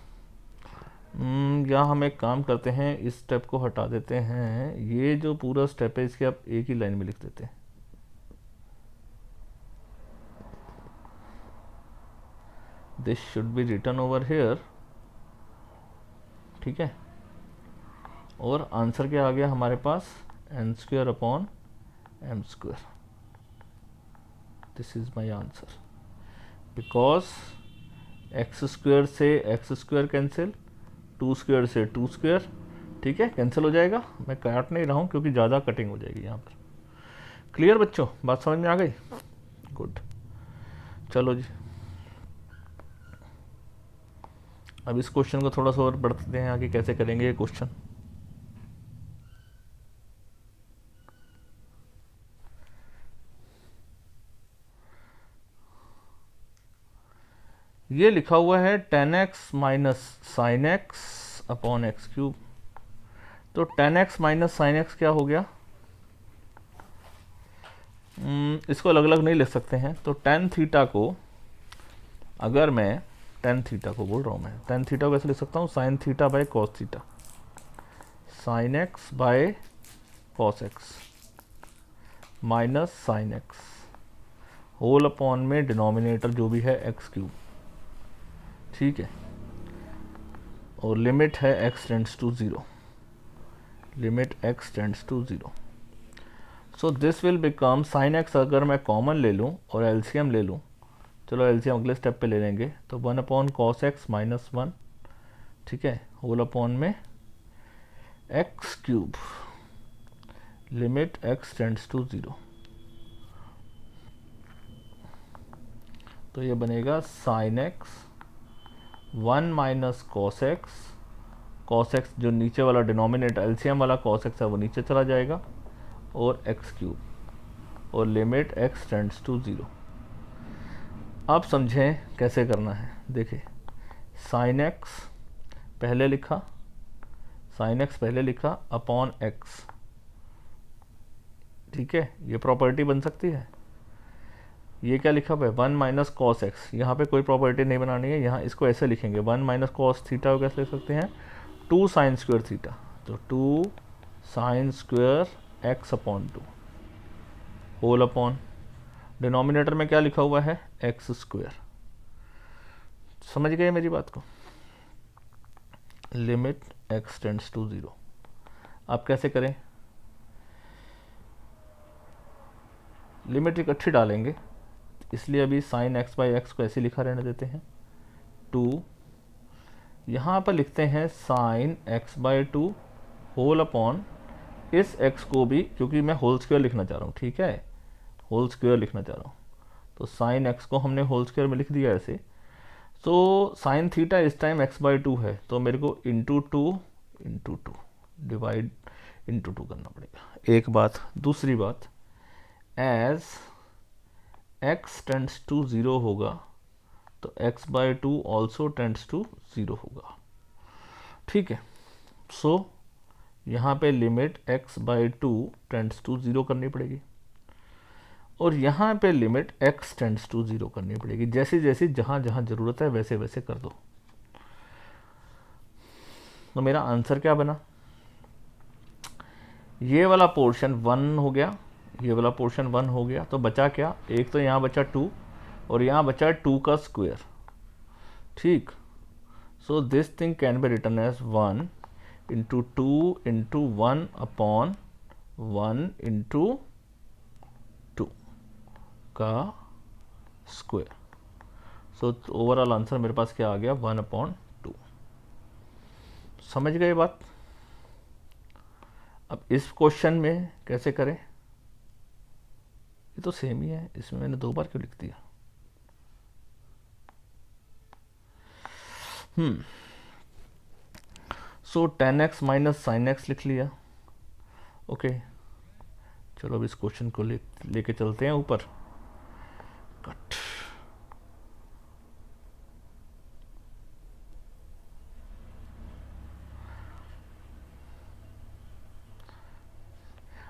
यहाँ हम एक काम करते हैं, इस स्टेप को हटा देते हैं, ये जो पूरा स्टेप है इसके आप एक ही लाइन में लिख देते हैं। This should be written over here. ठीक है, और आंसर क्या आ गया हमारे पास, n square upon m square. This is my answer, because x square से एक्स स्क्वायर कैंसिल, 2 स्क्वायर से 2 स्क्वायर, ठीक है, कैंसिल हो जाएगा। मैं काट नहीं रहा हूँ क्योंकि ज़्यादा कटिंग हो जाएगी यहाँ पर। क्लियर बच्चों, बात समझ में आ गई? गुड, चलो जी, अब इस क्वेश्चन को थोड़ा सा और बढ़ते हैं आगे, कैसे करेंगे ये क्वेश्चन। ये लिखा हुआ है tan x minus sine x upon x cube. तो tan x minus sine x क्या हो गया, इसको अलग अलग नहीं लिख सकते हैं। तो tan थीटा को, अगर मैं tan थीटा को बोल रहा हूँ, मैं tan थीटा को कैसे लिख सकता हूँ, sine theta by cos theta, sine x by cos x minus sine x whole upon में डिनोमिनेटर जो भी है एक्स क्यूब। ठीक है, और लिमिट है x tends to 0, limit x tends to 0। So this will become sine x, अगर मैं कॉमन ले लूँ और एलसीएम ले लूँ, चलो एलसीएम अगले स्टेप पे ले लेंगे, तो 1 अपॉन कॉस एक्स माइनस 1, ठीक है, होल अपॉन में x cube, limit x tends to 0। तो ये बनेगा sine x 1 minus cos x जो नीचे वाला डिनोमिनेटर एलसीएम वाला कॉस एक्स है वो नीचे चला जाएगा, और एक्स क्यूब, और लिमिट एक्स टेंड्स टू 0। आप समझें कैसे करना है, देखिए साइन एक्स पहले लिखा, साइन एक्स पहले लिखा अपॉन एक्स, ठीक है, ये प्रॉपर्टी बन सकती है। ये क्या लिखा हुआ है, 1 माइनस कॉस एक्स, यहाँ पे कोई प्रॉपर्टी नहीं बनानी है, यहाँ इसको ऐसे लिखेंगे 1 माइनस कॉस थीटा को कैसे लिख सकते हैं, 2 साइन स्क्वायर थीटा, तो 2 sine square x upon 2 whole upon denominator में क्या लिखा हुआ है, एक्स स्क्वायर। समझ गए मेरी बात को। Limit x tends to 0। आप कैसे करें, लिमिट इकट्ठी डालेंगे, इसलिए अभी साइन एक्स बाई एक्स को ऐसे लिखा रहने देते हैं 2, यहाँ पर लिखते हैं sine x by 2 whole upon इस x को भी, क्योंकि मैं होल स्क्वायर लिखना चाह रहा हूँ, ठीक है, होल स्क्वायर लिखना चाह रहा हूँ, तो साइन x को हमने होल स्क्वायर में लिख दिया ऐसे। तो साइन थीटा इस टाइम x बाई 2 है, तो मेरे को इंटू टू डिवाइड इंटू 2 करना पड़ेगा, एक बात। दूसरी बात, एज x टेंड्स टू 0 होगा तो x by 2 also tends to 0 होगा, ठीक है। सो यहाँ पे limit x by 2 tends to 0 करनी पड़ेगी, और यहाँ पे लिमिट x टेंड्स टू 0 करनी पड़ेगी, जैसे जैसे जहाँ जहाँ ज़रूरत है वैसे वैसे कर दो। तो मेरा आंसर क्या बना, ये वाला पोर्शन 1 हो गया, ये वाला पोर्शन 1 हो गया, तो बचा क्या, एक तो यहाँ बचा 2 और यहाँ बचा 2 का स्क्वायर, ठीक। So this thing can be written as 1 into 2 into 1 upon 1 into 2 का स्क्वायर। सो ओवरऑल आंसर मेरे पास क्या आ गया, 1 अपॉन 2। समझ गए बात। अब इस क्वेश्चन में कैसे करें, ये तो सेम ही है, इसमें मैंने 2 बार क्यों लिख दिया। सो 10x माइनस साइन एक्स लिख लिया, ओके। चलो अब इस क्वेश्चन को लेके चलते हैं ऊपर। कट।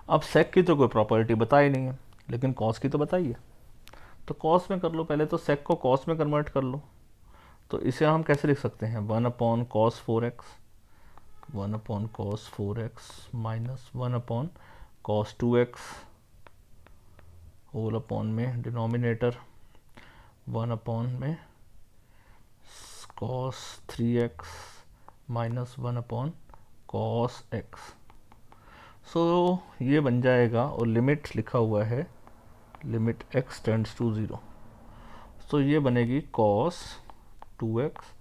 अब सेक की तो कोई प्रॉपर्टी बताई नहीं है, लेकिन कॉस की तो बताई है, तो कॉस में कर लो पहले, तो सेक को कॉस में कन्वर्ट कर लो। तो इसे हम कैसे लिख सकते हैं, 1 upon cos 4x, 1 upon cos 4x minus 1 upon cos 2x whole upon में डिनोमिनेटर 1 अपॉन में cos 3x minus 1 upon cos x। So ये बन जाएगा, और लिमिट लिखा हुआ है, limit x tends to 0, so ये बनेगी cos 2x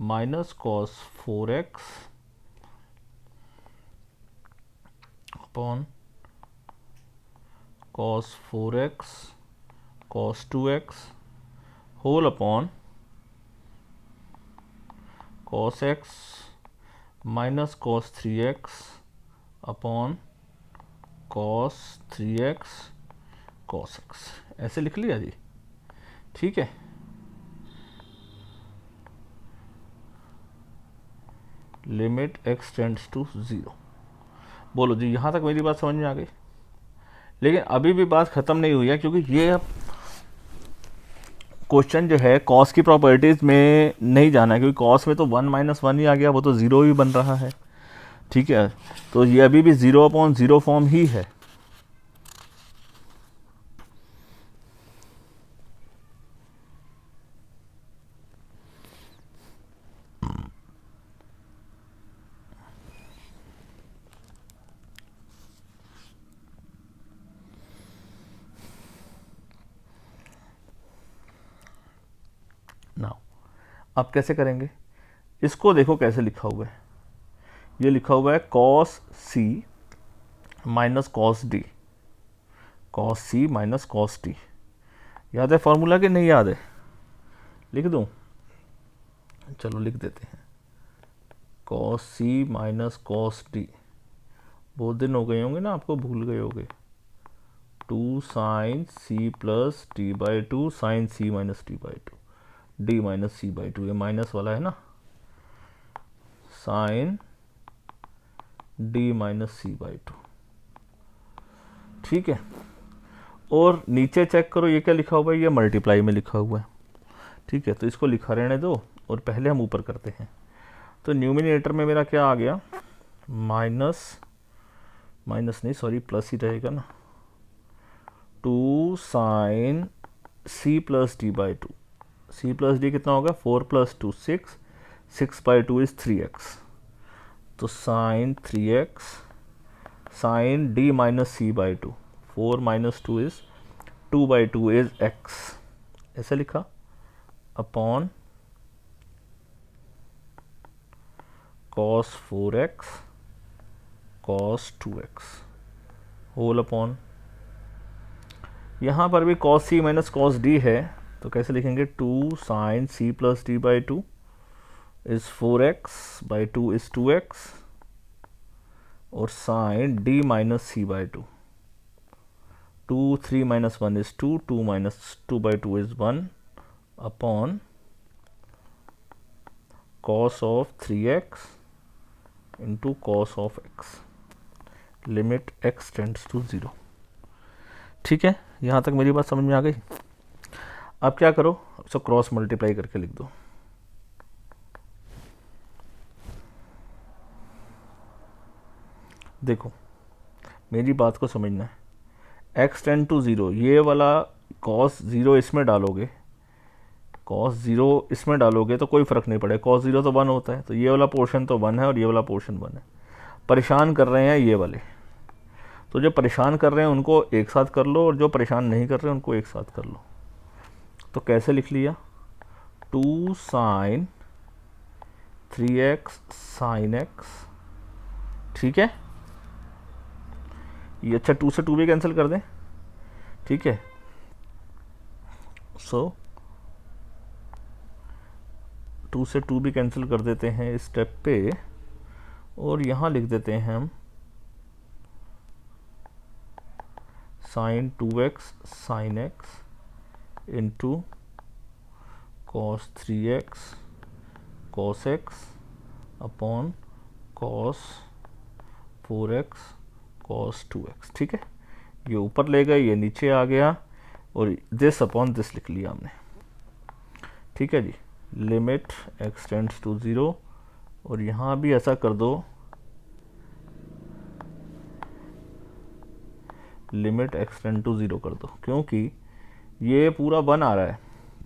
minus cos 4x upon cos 4x cos 2x whole upon cos x minus cos 3x upon cos 3x cos x, ऐसे लिख लिया जी, ठीक है। Limit x tends to 0। बोलो जी, यहाँ तक मेरी बात समझ में आ गई। लेकिन अभी भी बात ख़त्म नहीं हुई है, क्योंकि ये क्वेश्चन जो है कॉस की प्रॉपर्टीज़ में नहीं जाना है, क्योंकि कॉस में तो 1 माइनस 1 ही आ गया, वो तो 0 ही बन रहा है, ठीक है। तो ये अभी भी 0 अपॉन 0 फॉर्म ही है। नाउ अब कैसे करेंगे, इसको देखो कैसे लिखा हुआ है, ये लिखा हुआ है कॉस सी माइनस कॉस डी, कॉस सी माइनस कॉस डी। याद है फॉर्मूला कि नहीं याद है, लिख दूं, चलो लिख देते हैं, कॉस सी माइनस कॉस डी, बहुत दिन हो गए होंगे ना, आपको भूल गए होंगे, 2 sine c plus t by 2 sine c minus t by 2 d minus c by 2, ये माइनस वाला है ना, sine d minus c by 2, ठीक है। और नीचे चेक करो ये क्या लिखा हुआ है, ये मल्टीप्लाई में लिखा हुआ है, ठीक है। तो इसको लिखा रहने दो और पहले हम ऊपर करते हैं। तो न्यूमिनेटर में मेरा क्या आ गया, माइनस नहीं सॉरी प्लस ही रहेगा ना, 2 sine c plus d by 2। C plus d कितना होगा, 4 प्लस 2 6, 6 बाई 2 इज 3x। तो sine 3x sine d minus c by 2, 4 minus 2 is 2 by 2 is x, ऐसे लिखा, upon cos 4x cos 2x whole upon, यहाँ पर भी cos c minus cos d है, तो कैसे लिखेंगे, 2 sine c plus d by 2 is 4x by 2 is 2x, और sine d minus c by 2, 2 3 minus 1 is 2, 2 minus 2 by 2 is 1 upon cos of 3x into cos of x, limit x tends to 0। ठीक है, यहाँ तक मेरी बात समझ में आ गई। अब क्या करो, इसको क्रॉस मल्टीप्लाई करके लिख दो। देखो मेरी बात को समझना है, x टेंड टू 0, ये वाला cos 0 इसमें डालोगे, cos 0 इसमें डालोगे तो कोई फ़र्क नहीं पड़ेगा, cos 0 तो 1 होता है, तो ये वाला पोर्शन तो 1 है और ये वाला पोर्शन 1 है। परेशान कर रहे हैं ये वाले, तो जो परेशान कर रहे हैं उनको एक साथ कर लो, और जो परेशान नहीं कर रहे हैं उनको एक साथ कर लो। तो कैसे लिख लिया, 2 साइन 3x साइन x, ठीक है। ये अच्छा 2 से 2 भी कैंसिल कर दें, ठीक है। सो 2 से 2 भी कैंसिल कर देते हैं इस स्टेप पे, और यहाँ लिख देते हैं हम sine 2x sine x into cos 3x cos x upon cos 4x cos 2x, ठीक है। ये ऊपर ले गए, ये नीचे आ गया, और दिस अपॉन दिस लिख लिया हमने, ठीक है जी। लिमिट x टेंड्स टू 0, और यहाँ भी ऐसा कर दो, लिमिट x टेंड टू 0 कर दो, क्योंकि ये पूरा 1 आ रहा है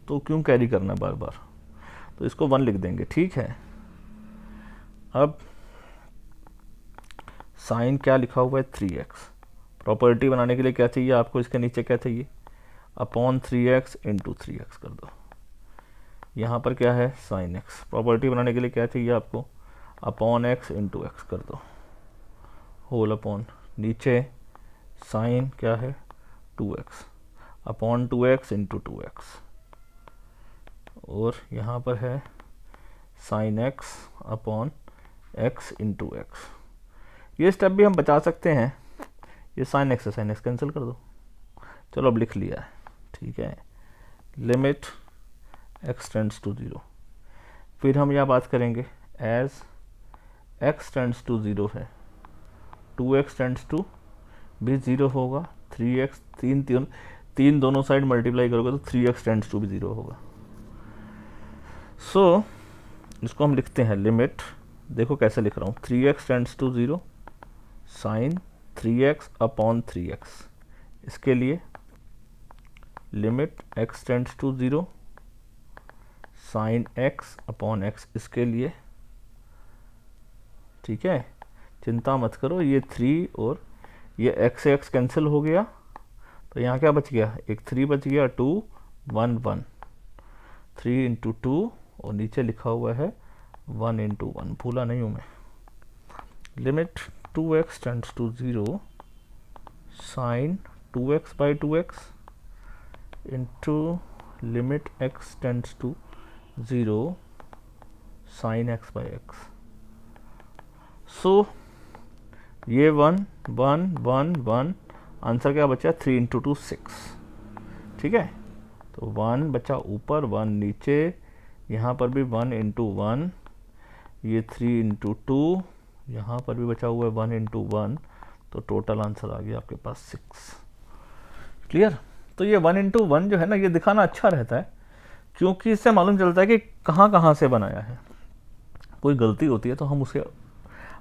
तो क्यों कैरी करना बार बार, तो इसको 1 लिख देंगे, ठीक है। अब साइन क्या लिखा हुआ है, 3x, प्रॉपर्टी बनाने के लिए क्या चाहिए आपको, इसके नीचे क्या चाहिए, अपॉन 3x इंटू 3x कर दो। यहाँ पर क्या है, साइन x, प्रॉपर्टी बनाने के लिए क्या चाहिए आपको, अपॉन x इंटू x कर दो, होल अपॉन, नीचे साइन क्या है 2x upon 2x into 2x, और यहाँ पर है sine x upon x into x। ये स्टेप भी हम बचा सकते हैं, ये साइन x से साइन x कैंसिल कर दो, चलो अब लिख लिया है, ठीक है। लिमिट x टेंड्स टू 0, फिर हम यह बात करेंगे एज x टेंड्स टू 0 है, 2x टेंड्स टू भी 0 होगा, 3x 3 दोनों साइड मल्टीप्लाई करोगे तो 3x टेंड्स टू भी 0 होगा। सो इसको हम लिखते हैं लिमिट, देखो कैसे लिख रहा हूँ, 3x tends to 0 sine 3x upon 3x, इसके लिए limit x tends to 0 sine x upon x, इसके लिए, ठीक है। चिंता मत करो, ये 3 और ये x से x कैंसिल हो गया, तो यहाँ क्या बच गया, एक 3 बच गया, 2 1 1, 3 इंटू 2, और नीचे लिखा हुआ है 1 इंटू 1, भूला नहीं हूँ मैं। Limit 2x tends to 0 sine 2x by 2x into limit x tends to 0 sine x by x। So ये 1 1 1 1, आंसर क्या बचा, 3 इंटू 2 6, ठीक है। तो 1 बचा ऊपर 1 नीचे, यहाँ पर भी 1 इंटू 1, ये 3 इंटू 2, यहाँ पर भी बचा हुआ है 1 इंटू 1, तो टोटल आंसर आ गया आपके पास 6। क्लियर। तो ये 1 × 1 जो है ना, ये दिखाना अच्छा रहता है, क्योंकि इससे मालूम चलता है कि कहाँ कहाँ से बनाया है। कोई गलती होती है तो हम उसे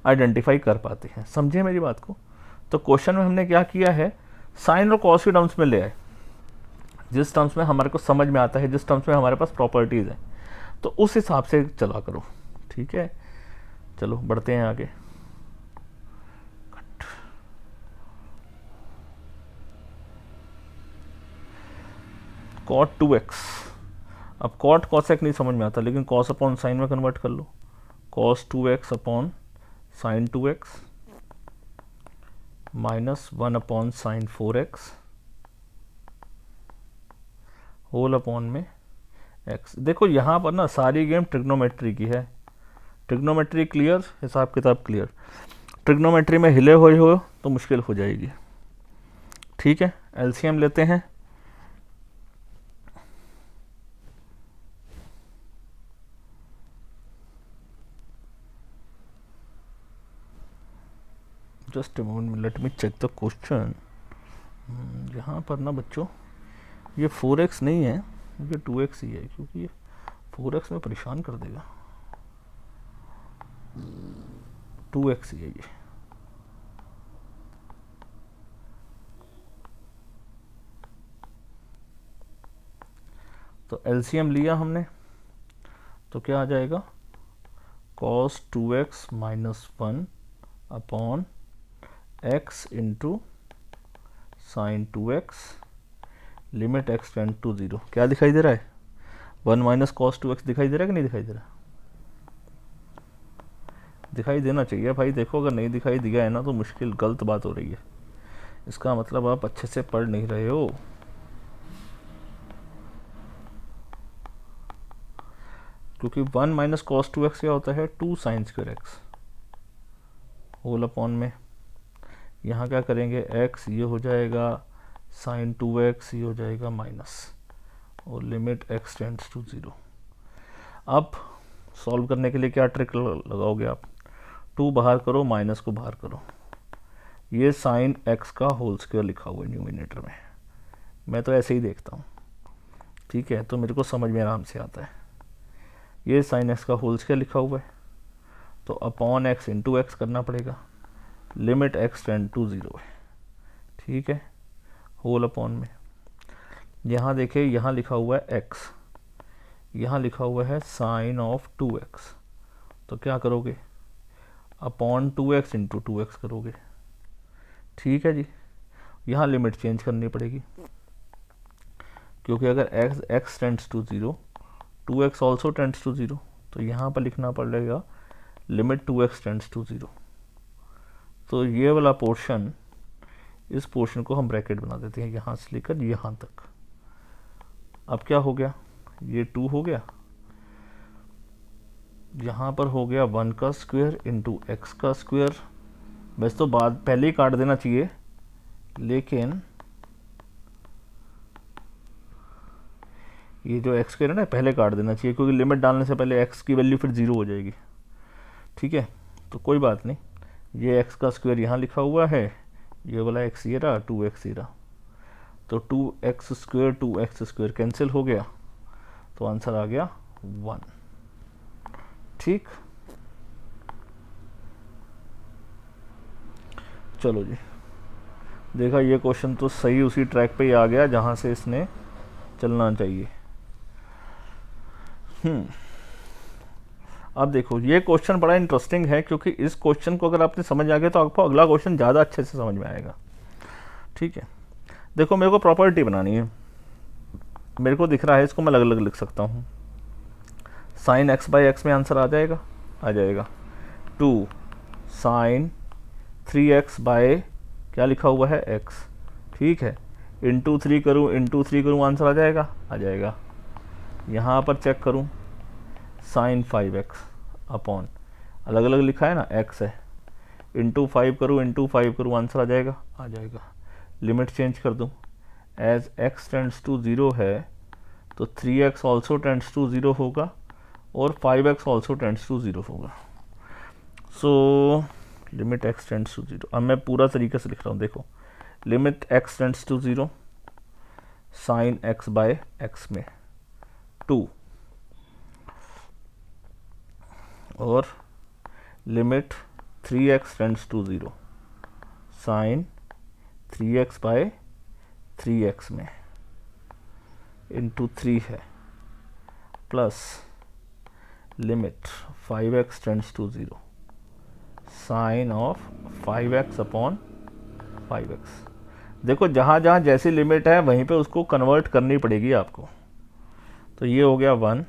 आइडेंटिफाई कर पाते हैं। समझे मेरी बात को। तो क्वेश्चन में हमने क्या किया है, साइन और कॉस के टर्म्स में ले आए, जिस टर्म्स में हमारे को समझ में आता है, जिस टर्म्स में हमारे पास प्रॉपर्टीज़ हैं, तो उस हिसाब से चला करो। ठीक है, चलो बढ़ते हैं आगे। cot 2x, अब cot cosec नहीं समझ में आता, लेकिन cos अपॉन साइन में कन्वर्ट कर लो। cos 2x upon sine 2x minus 1 upon sine 4x whole upon में x। देखो यहाँ पर ना सारी गेम ट्रिग्नोमेट्री की है। ट्रिग्नोमेट्री क्लियर, हिसाब किताब क्लियर। ट्रिग्नोमेट्री में हिले हुए हो तो मुश्किल हो जाएगी। ठीक है, एलसीएम लेते हैं। Just a moment, let me check the question. यहाँ पर ना बच्चों ये 4x नहीं है, ये 2x ही है, क्योंकि ये 4x में परेशान कर देगा। 2x ही है ये। तो एलसीएम लिया हमने, तो क्या आ जाएगा, cos 2x minus 1 upon x into sine 2x limit x tend to 0। क्या दिखाई दे रहा है, 1 माइनस कॉस 2x दिखाई दे रहा है कि नहीं दिखाई दे रहा? दिखाई देना चाहिए भाई। देखो अगर नहीं दिखाई दिया है ना तो मुश्किल, गलत बात हो रही है। इसका मतलब आप अच्छे से पढ़ नहीं रहे हो। क्योंकि 1 माइनस कॉस 2x क्या होता है, 2 sine square x whole upon में, यहाँ क्या करेंगे, x ये हो जाएगा साइन 2x, ये हो जाएगा माइनस, और लिमिट x टेंड्स टू 0। अब सॉल्व करने के लिए क्या ट्रिक लगाओगे आप, 2 बाहर करो, माइनस को बाहर करो। ये साइन x का होल स्क्वायर लिखा हुआ है न्यूमिनेटर में, मैं तो ऐसे ही देखता हूँ। ठीक है, तो मेरे को समझ में आराम से आता है। ये साइन x का होल स्क्वायर लिखा हुआ है, तो अपॉन x इंटू एक्स करना पड़ेगा। लिमिट x टेंड टू 0 है। ठीक है, होल अपॉन में, यहाँ देखिए यहाँ लिखा हुआ है x, यहाँ लिखा हुआ है साइन ऑफ 2x, तो क्या करोगे, अपॉन 2x इंटू 2x करोगे। ठीक है जी, यहाँ लिमिट चेंज करनी पड़ेगी, क्योंकि अगर x tends to 0, 2x also tends to 0, तो यहाँ पर लिखना पड़ेगा लिमिट 2x टेंड्स टू 0। तो ये वाला पोर्शन, इस पोर्शन को हम ब्रैकेट बना देते हैं यहाँ से लेकर यहाँ तक। अब क्या हो गया, ये 2 हो गया, यहाँ पर हो गया 1 का स्क्वायर इंटू एक्स का स्क्वायर। वैसे तो बाद पहले ही काट देना चाहिए, लेकिन ये जो एक्स स्क्वायर है ना पहले काट देना चाहिए, क्योंकि लिमिट डालने से पहले एक्स की वैल्यू फिर 0 हो जाएगी। ठीक है, तो कोई बात नहीं, ये एक्स का स्क्वायर यहाँ लिखा हुआ है, ये वाला एक्स ये रहा, 2x ये रहा, तो 2x square 2x square cancel हो गया, तो आंसर आ गया 1। ठीक, चलो जी, देखा ये क्वेश्चन तो सही उसी ट्रैक पे ही आ गया जहाँ से इसने चलना चाहिए। अब देखो ये क्वेश्चन बड़ा इंटरेस्टिंग है, क्योंकि इस क्वेश्चन को अगर आपने समझ आ गया तो आपको अगला क्वेश्चन ज़्यादा अच्छे से समझ में आएगा। ठीक है, देखो मेरे को प्रॉपर्टी बनानी है, मेरे को दिख रहा है, इसको मैं अलग अलग लिख सकता हूँ। साइन x बाई एक्स में आंसर आ जाएगा, आ जाएगा 2 साइन 3x बाय क्या लिखा हुआ है x। ठीक है, इंटू 3 करूँ, इंटू 3 करूँ, आंसर आ जाएगा, आ जाएगा। यहाँ पर चेक करूँ, साइन 5x अपॉन, अलग अलग लिखा है ना, x है, इंटू 5 करूँ, इंटू 5 करूँ, आंसर आ जाएगा, आ जाएगा। लिमिट चेंज कर दूँ, एज x टेंड्स टू 0 है तो 3x ऑल्सो टेंड्स टू 0 होगा, और 5x ऑल्सो टेंड्स टू 0 होगा। So limit limit x tends to 0। अब मैं पूरा तरीके से लिख रहा हूँ, देखो limit x tends to 0 sine x by x में 2 और limit 3x tends to 0 sine 3x by 3x में इंटू 3 है plus limit 5x tends to 0 sine of 5x upon 5x। देखो जहाँ जहाँ जैसी लिमिट है वहीं पे उसको कन्वर्ट करनी पड़ेगी आपको। तो ये हो गया 1,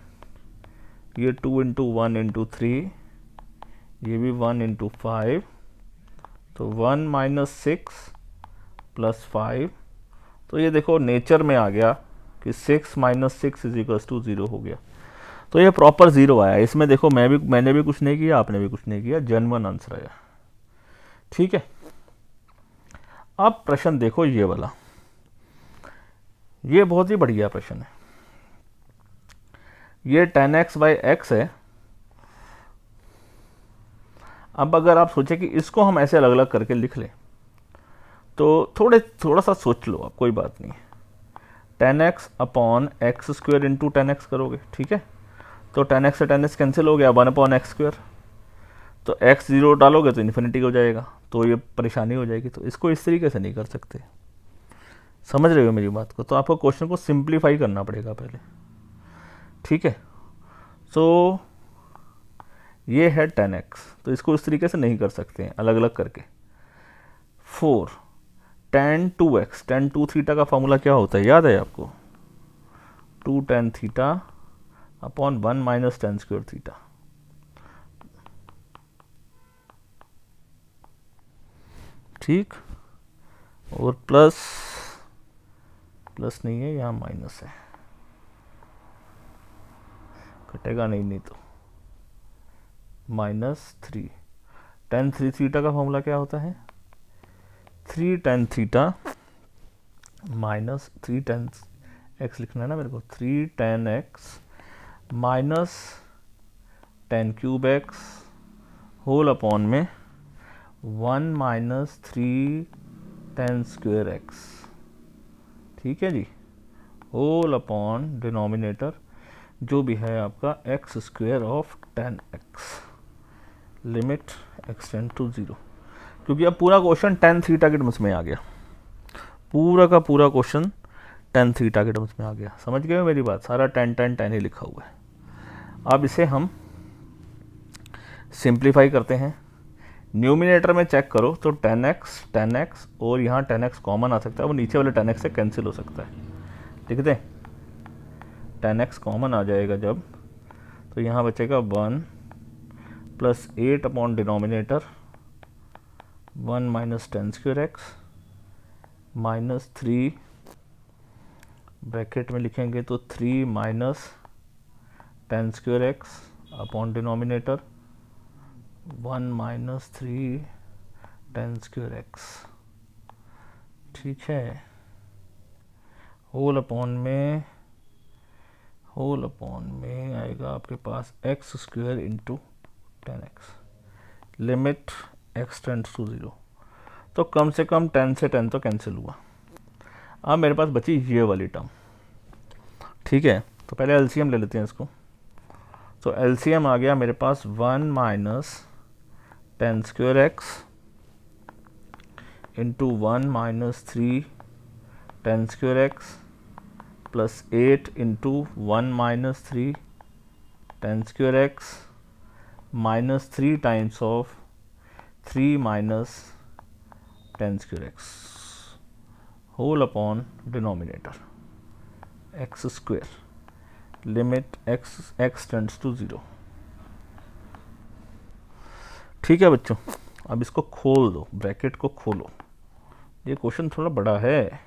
ये 2 इंटू 1 इंटू 3, ये भी 1 इंटू 5, तो 1 माइनस 6 प्लस 5। तो ये देखो नेचर में आ गया कि 6 माइनस 6 इज इक्वल्स टू 0 हो गया। तो ये प्रॉपर 0 आया। इसमें देखो मैंने भी कुछ नहीं किया, आपने भी कुछ नहीं किया, जेन्युइन आंसर आया। ठीक है, अब प्रश्न देखो ये वाला, ये बहुत ही बढ़िया प्रश्न है। ये 10x बाई एक्स है। अब अगर आप सोचें कि इसको हम ऐसे अलग अलग करके लिख लें तो थोड़ा सा सोच लो आप, कोई बात नहीं। 10x upon x square into 10x करोगे, ठीक है, तो 10x से 10x कैंसिल हो गया, 1 अपॉन एक्स स्क्वेयर। तो x 0 डालोगे तो इन्फिनिटी हो जाएगा, तो ये परेशानी हो जाएगी। तो इसको इस तरीके से नहीं कर सकते, समझ रहे हो मेरी बात को। तो आपको क्वेश्चन को सिंप्लीफाई करना पड़ेगा पहले, ठीक है। सो ये है 10x, तो इसको इस तरीके से नहीं कर सकते हैं, अलग अलग करके। 4 tan 2x, tan 2 थीटा का फॉर्मूला क्या होता है, याद है आपको? 2 tan theta upon 1 minus tan square theta. ठीक, और प्लस नहीं है, यहाँ माइनस है, कटेगा नहीं तो -3 tan 3 थीटा का फॉर्मूला क्या होता है? 3 tan theta minus 3 tan x लिखना है ना मेरे को, 3 tan x minus tan cube x whole upon में 1 माइनस 3 tan स्क्वेयर x, ठीक है जी, होल अपॉन डिनोमिनेटर जो भी है आपका x square of tan x, limit x tend to 0। क्योंकि अब पूरा क्वेश्चन tan थीटा के टर्म्स में आ गया, पूरा का पूरा क्वेश्चन tan थीटा के टर्म्स में आ गया। समझ गए हो मेरी बात? सारा tan ही लिखा हुआ है। अब इसे हम सिंप्लीफाई करते हैं। न्यूमिनेटर में चेक करो तो tan x और यहाँ tan x कॉमन आ सकता है, वो नीचे वाले tan x से कैंसिल हो सकता है, ठीक है। tan x कॉमन आ जाएगा जब, तो यहाँ बचेगा 1 plus 8 upon denominator 1 minus tan square x minus 3 bracket में लिखेंगे तो 3 minus tan square x upon denominator 1 minus 3 tan square x, ठीक है, होल अपॉन में आएगा आपके पास x square into tan x, limit x tends to 0। तो कम से कम 10 से 10 तो कैंसिल हुआ। अब मेरे पास बची ये वाली टर्म, ठीक है। तो पहले एलसीएम ले लेते हैं इसको। तो एलसीएम आ गया मेरे पास 1 minus tan square x into 1 minus 3 tan square x plus 8 into 1 minus 3 tan square x minus 3 times of 3 minus tan square x whole upon denominator x square, limit x tends to 0। ठीक है बच्चों, अब इसको खोल दो, bracket को खोलो। ये क्वेश्चन थोड़ा बड़ा है,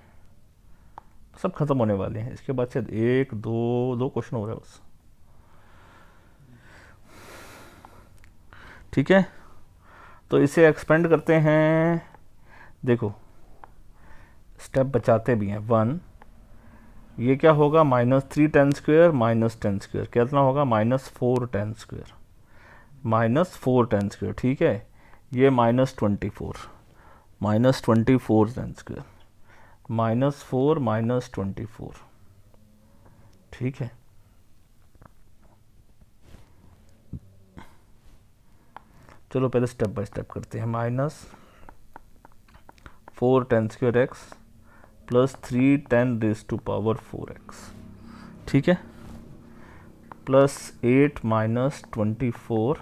सब खत्म होने वाले हैं, इसके बाद से 1 2 क्वेश्चन हो रहे हैं बस, ठीक है। तो इसे एक्सपेंड करते हैं, देखो स्टेप बचाते भी हैं। 1, ये क्या होगा, -3 tan square minus tan square, कितना होगा -4 tan स्क्वेयर, -4 tan स्क्वेयर, ठीक है। ये -24, -24 टेन स्क्वायर, -4 -24, ठीक है। चलो पहले स्टेप बाय स्टेप करते हैं। -4 tan square x plus 3 10⁻⁴x, ठीक है, plus 8 -24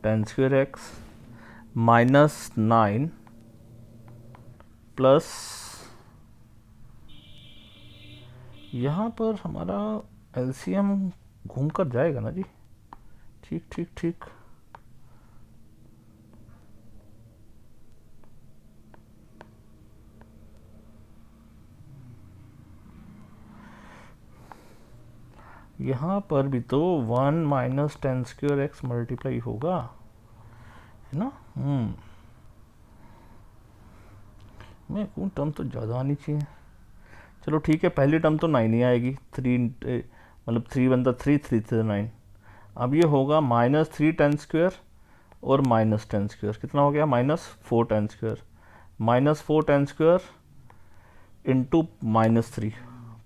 ten square x -9 plus, यहाँ पर हमारा एलसीएम घूम कर जाएगा ना जी, ठीक ठीक ठीक, यहाँ पर भी तो 1 - टेन स्क्वायर एक्स मल्टीप्लाई होगा, है ना। मैं कौन टर्म तो ज़्यादा आनी चाहिए। चलो ठीक है, पहली टर्म तो 9 ही आएगी, 3 मतलब 3 बनता 3 3 से 9। अब ये होगा -3 टेन स्क्वायर और -10 स्क्वायर, कितना हो गया, -4 tan square, -4 tan square into -3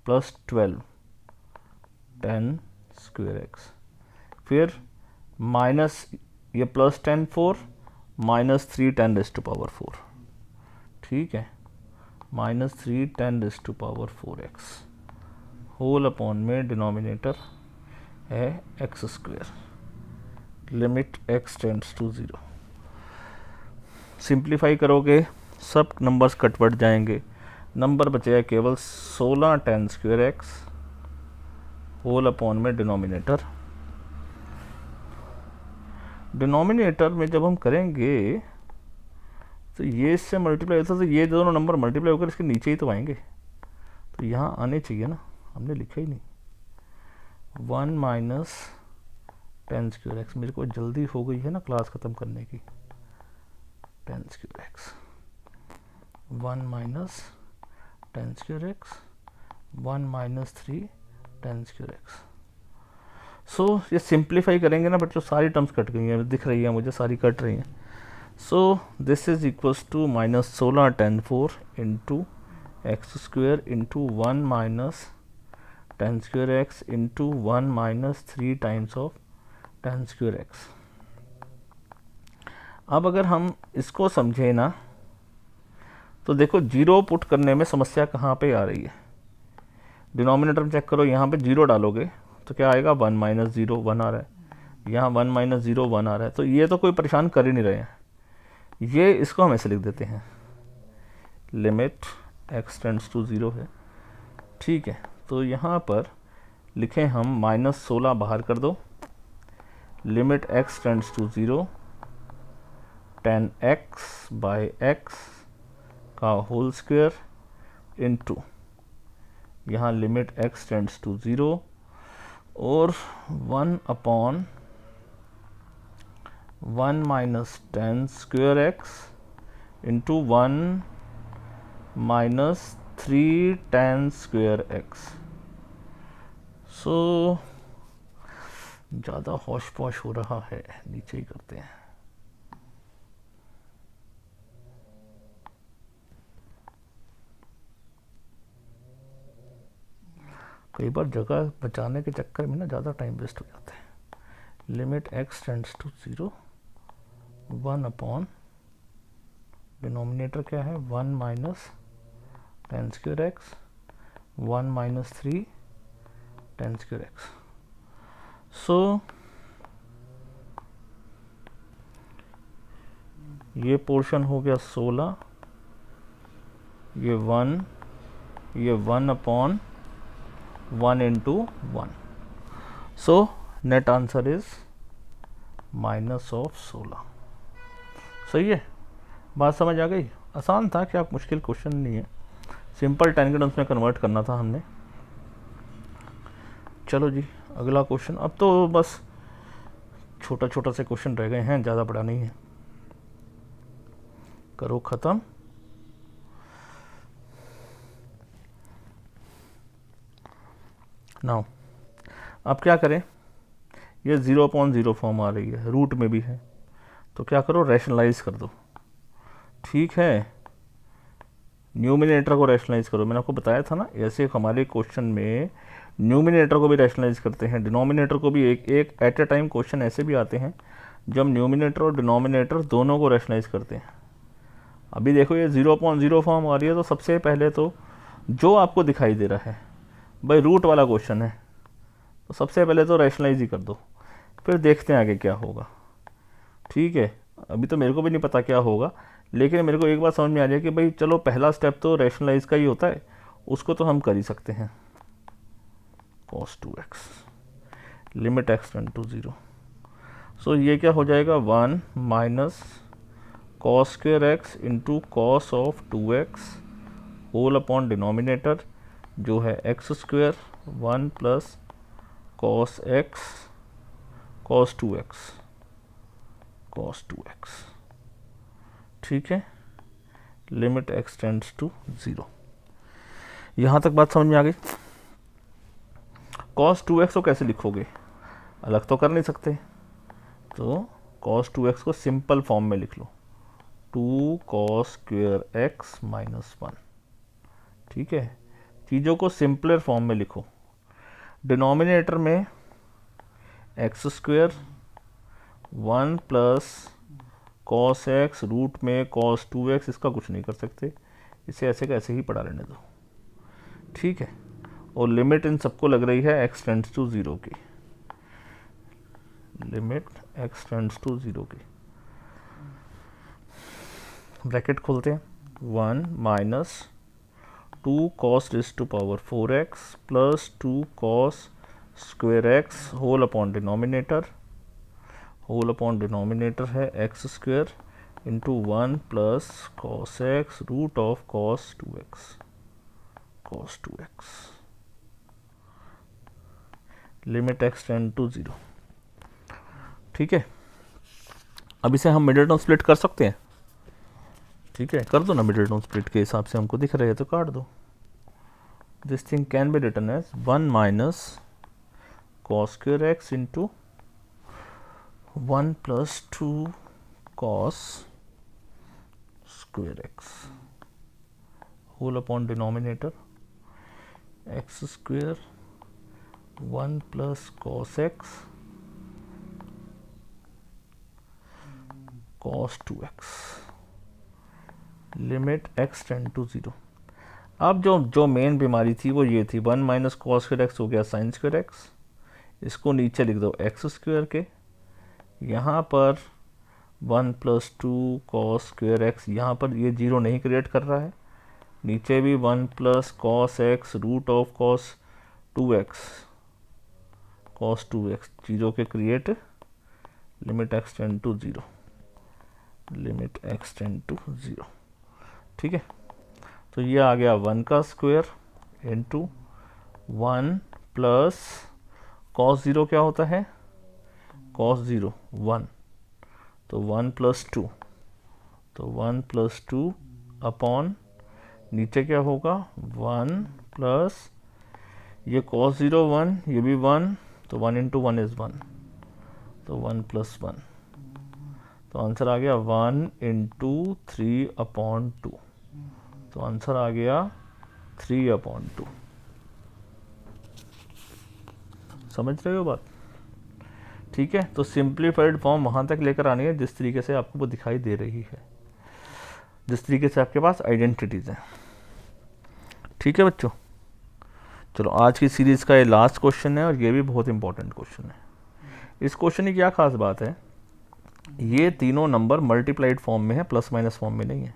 plus 12 10 square x, फिर माइनस ये प्लस 10 4 -3 10⁻⁴, ठीक है, -3 10⁻⁴x होल अपॉन में डिनोमिनेटर है x square, limit x tends to 0। Simplify करोगे सब नंबर्स कटवट जाएंगे, नंबर बचेगा केवल 16 tan square x whole upon में डिनोमिनेटर। डिनोमिनेटर में जब हम करेंगे तो ये इससे मल्टीप्लाई होता है, तो ये दोनों नंबर मल्टीप्लाई होकर इसके नीचे ही तो आएंगे, तो यहाँ आने चाहिए ना, हमने लिखा ही नहीं। 1 - टेन स्क्वायर एक्स, मेरे को जल्दी हो गई है ना क्लास ख़त्म करने की, ten square x 1 - ten square x 1 - 3 ten square x. So ये सिंप्लीफाई करेंगे ना बच्चों, सारी टर्म्स कट गई हैं, दिख रही है मुझे, सारी कट रही हैं। So this is equals to -16 tan 4 into x square into 1 - tan square x into 1 - 3 times of tan square x. अब अगर हम इसको समझे ना तो देखो जीरो पुट करने में समस्या कहाँ पे आ रही है। डिनोमिनेटर में चेक करो, यहाँ पे जीरो डालोगे तो क्या आएगा, 1 - 0 1 आ रहा है, यहाँ 1 - 0 1 आ रहा है, तो ये तो कोई परेशान कर ही नहीं रहे हैं। ये इसको हम ऐसे लिख देते हैं, लिमिट x टेंड्स टू 0 है, ठीक है। तो यहाँ पर लिखें हम -16 बाहर कर दो, limit x tends to 0 10x/x का होल स्क्वायर इंटू यहाँ लिमिट x टेंड्स टू 0 और 1/1 - ten square x into 1 - 3 ten square x. So ज़्यादा होश पौश हो रहा है, नीचे ही करते हैं। कई बार जगह बचाने के चक्कर में ना ज़्यादा टाइम वेस्ट हो जाता है। Limit x tends to 0 1/, denominator क्या है, 1 - ten square x 1 - 3 ten square x. So ये पोर्शन हो गया 16, ये 1/1 into 1। So net answer is -16। सही है, बात समझ आ गई, आसान था, क्या मुश्किल क्वेश्चन नहीं है, सिंपल टेंजेंट्स में कन्वर्ट करना था हमने। चलो जी अगला क्वेश्चन, अब तो बस छोटा छोटा से क्वेश्चन रह गए हैं, ज़्यादा बड़ा नहीं है, करो ख़त्म। नाउ अब क्या करें, ये 0/0 फॉर्म आ रही है, रूट में भी है, तो क्या करो, रैशनलाइज कर दो। ठीक है, न्यूमिनेटर को रैशनलाइज करो। मैंने आपको बताया था ना, ऐसे हमारे क्वेश्चन में न्यूमिनेटर को भी रैशनलाइज करते हैं, डिनोमिनेटर को भी। एक एक एट ए टाइम क्वेश्चन ऐसे भी आते हैं जब न्यूमिनेटर और डिनोमिनेटर दोनों को रैशनलाइज करते हैं। अभी देखो ये 0/0 फॉर्म आ रही है, तो सबसे पहले तो जो आपको दिखाई दे रहा है, भाई रूट वाला क्वेश्चन है, तो सबसे पहले तो रैशनलाइज ही कर दो, फिर देखते हैं आगे क्या होगा। ठीक है, अभी तो मेरे को भी नहीं पता क्या होगा, लेकिन मेरे को एक बात समझ में आ जाए कि भाई चलो पहला स्टेप तो रैशनलाइज का ही होता है, उसको तो हम कर ही सकते हैं। cos 2x limit x tend to 0। So ये क्या हो जाएगा, 1 minus cos square x into cos of 2x whole upon denominator जो है x square 1 plus cos x cos 2x। ठीक है, लिमिट x टेंड्स टू 0। यहाँ तक बात समझ में आ गई। cos 2x को कैसे लिखोगे, अलग तो कर नहीं सकते, तो cos 2x को सिंपल फॉर्म में लिख लो, 2 cos स्क्वेयर x माइनस 1। ठीक है, चीज़ों को सिंपलर फॉर्म में लिखो। डिनोमिनेटर में x square 1 plus cos x root में cos 2x, इसका कुछ नहीं कर सकते, इसे ऐसे का ऐसे ही पढ़ा रहने दो। ठीक है, और लिमिट इन सबको लग रही है x टेंड्स टू 0 की, लिमिट x टेंड्स टू 0 की। ब्रैकेट खोलते हैं, 1 minus 2 cos raise to power 4x plus 2 cos square x whole upon denominator, whole upon denominator है x square into 1 plus cos x root of cos 2x, limit x tend to 0। ठीक है, अब इसे हम middle term split कर सकते हैं। ठीक है, कर दो ना, मिडिल टर्म स्प्लिट के हिसाब से हमको दिख रहा है तो काट दो। This thing can be written as 1 minus cos square x into 1 plus 2 cos square x whole upon denominator x square 1 plus cos x cos 2x, limit x tend to 0। अब जो मेन बीमारी थी वो ये थी, 1 माइनस कॉस स्क्वेयर एक्स हो गया sine square x, इसको नीचे लिख दो एक्स स्क्वेयर के, यहाँ पर 1 प्लस 2 कॉस स्क्वेयर एक्स, यहाँ पर ये 0 नहीं क्रिएट कर रहा है, नीचे भी 1 plus cos x root of cos 2x चीज़ों के create, limit x tend to 0, limit x tend to 0। ठीक है, तो ये आ गया 1 का स्क्वायर इंटू 1 प्लस कॉस 0 क्या होता है, कॉस 0 1, तो 1 प्लस 2, तो 1 प्लस 2 अपॉन नीचे क्या होगा 1 प्लस ये cos 0 1, ये भी 1, तो 1 इंटू 1 इज़ 1, तो 1 प्लस 1, तो आंसर आ गया 1 इंटू 3 अपॉन 2, तो आंसर आ गया 3 अपॉन 2। समझ रहे हो बात? ठीक है, तो सिंप्लीफाइड फॉर्म वहाँ तक लेकर आनी है जिस तरीके से आपको वो दिखाई दे रही है, जिस तरीके से आपके पास आइडेंटिटीज़ हैं। ठीक है बच्चों, चलो आज की सीरीज़ का ये लास्ट क्वेश्चन है और ये भी बहुत इंपॉर्टेंट क्वेश्चन है। इस क्वेश्चन की क्या खास बात है, ये तीनों नंबर मल्टीप्लाइड फॉर्म में है, प्लस माइनस फॉर्म में नहीं है।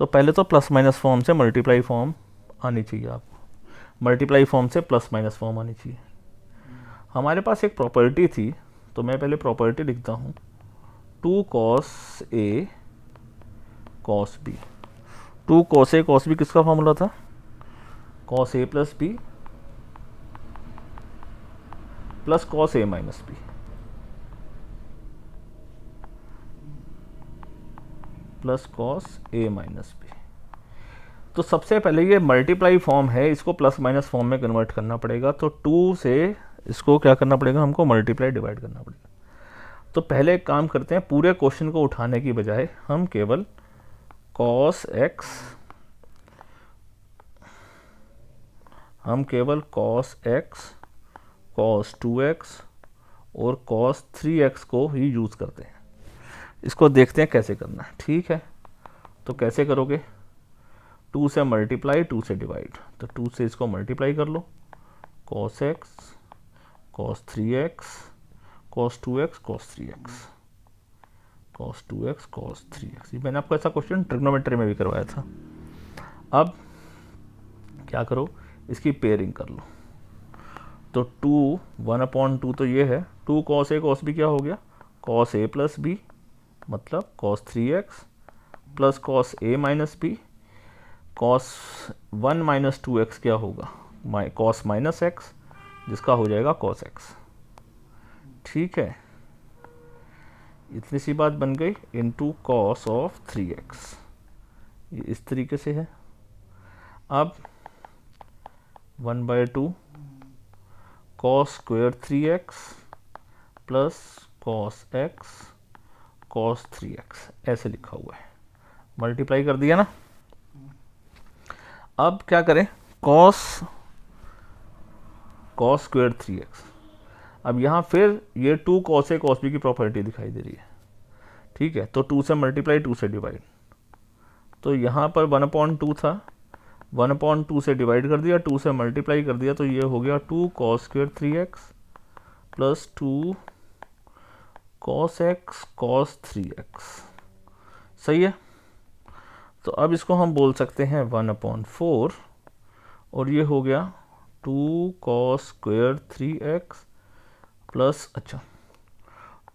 तो पहले तो प्लस माइनस फॉर्म से मल्टीप्लाई फॉर्म आनी चाहिए आपको, मल्टीप्लाई फॉर्म से प्लस माइनस फॉर्म आनी चाहिए। हमारे पास एक प्रॉपर्टी थी, तो मैं पहले प्रॉपर्टी लिखता हूँ, 2 cos A cos B। 2 cos A cos B किसका फॉर्मूला था, cos A plus B plus cos A minus B, plus cos A minus B। तो सबसे पहले ये मल्टीप्लाई फॉर्म है, इसको प्लस माइनस फॉर्म में कन्वर्ट करना पड़ेगा। तो 2 से इसको क्या करना पड़ेगा, हमको मल्टीप्लाई डिवाइड करना पड़ेगा। तो पहले एक काम करते हैं, पूरे क्वेश्चन को उठाने की बजाय हम केवल cos x cos 2x और cos 3x को ही यूज़ करते हैं। इसको देखते हैं कैसे करना है। ठीक है, तो कैसे करोगे? 2 से मल्टीप्लाई, 2 से डिवाइड, तो 2 से इसको मल्टीप्लाई कर लो, cos x cos 3x cos 2x cos 3x cos 2x cos 3x। ये मैंने आपको ऐसा क्वेश्चन ट्रिग्नोमेट्री में भी करवाया था। अब क्या करो, इसकी पेयरिंग कर लो। तो 2 1/2 तो ये है, 2 cos a cos b क्या हो गया, cos a प्लस b, मतलब cos 3x plus cos a minus b, cos 1 minus 2x क्या होगा, cos माइनस x, जिसका हो जाएगा cos x। ठीक है, इतनी सी बात बन गई, इंटू cos ऑफ 3x, ये इस तरीके से है। अब 1/2 cos square 3x plus cos x cos 3x, ऐसे लिखा हुआ है, मल्टीप्लाई कर दिया ना। अब क्या करें, cos स्क्वायर 3x, अब यहाँ फिर ये 2 cos a cos b की प्रॉपर्टी दिखाई दे रही है। ठीक है, तो 2 से मल्टीप्लाई, 2 से डिवाइड, तो यहाँ पर 1/2 था, 1/2 से डिवाइड कर दिया, 2 से मल्टीप्लाई कर दिया, तो ये हो गया 2 cos square 3x plus 2 cos x cos 3x। सही है, तो अब इसको हम बोल सकते हैं 1/4, और ये हो गया 2 cos स्क्वायर 3x प्लस, अच्छा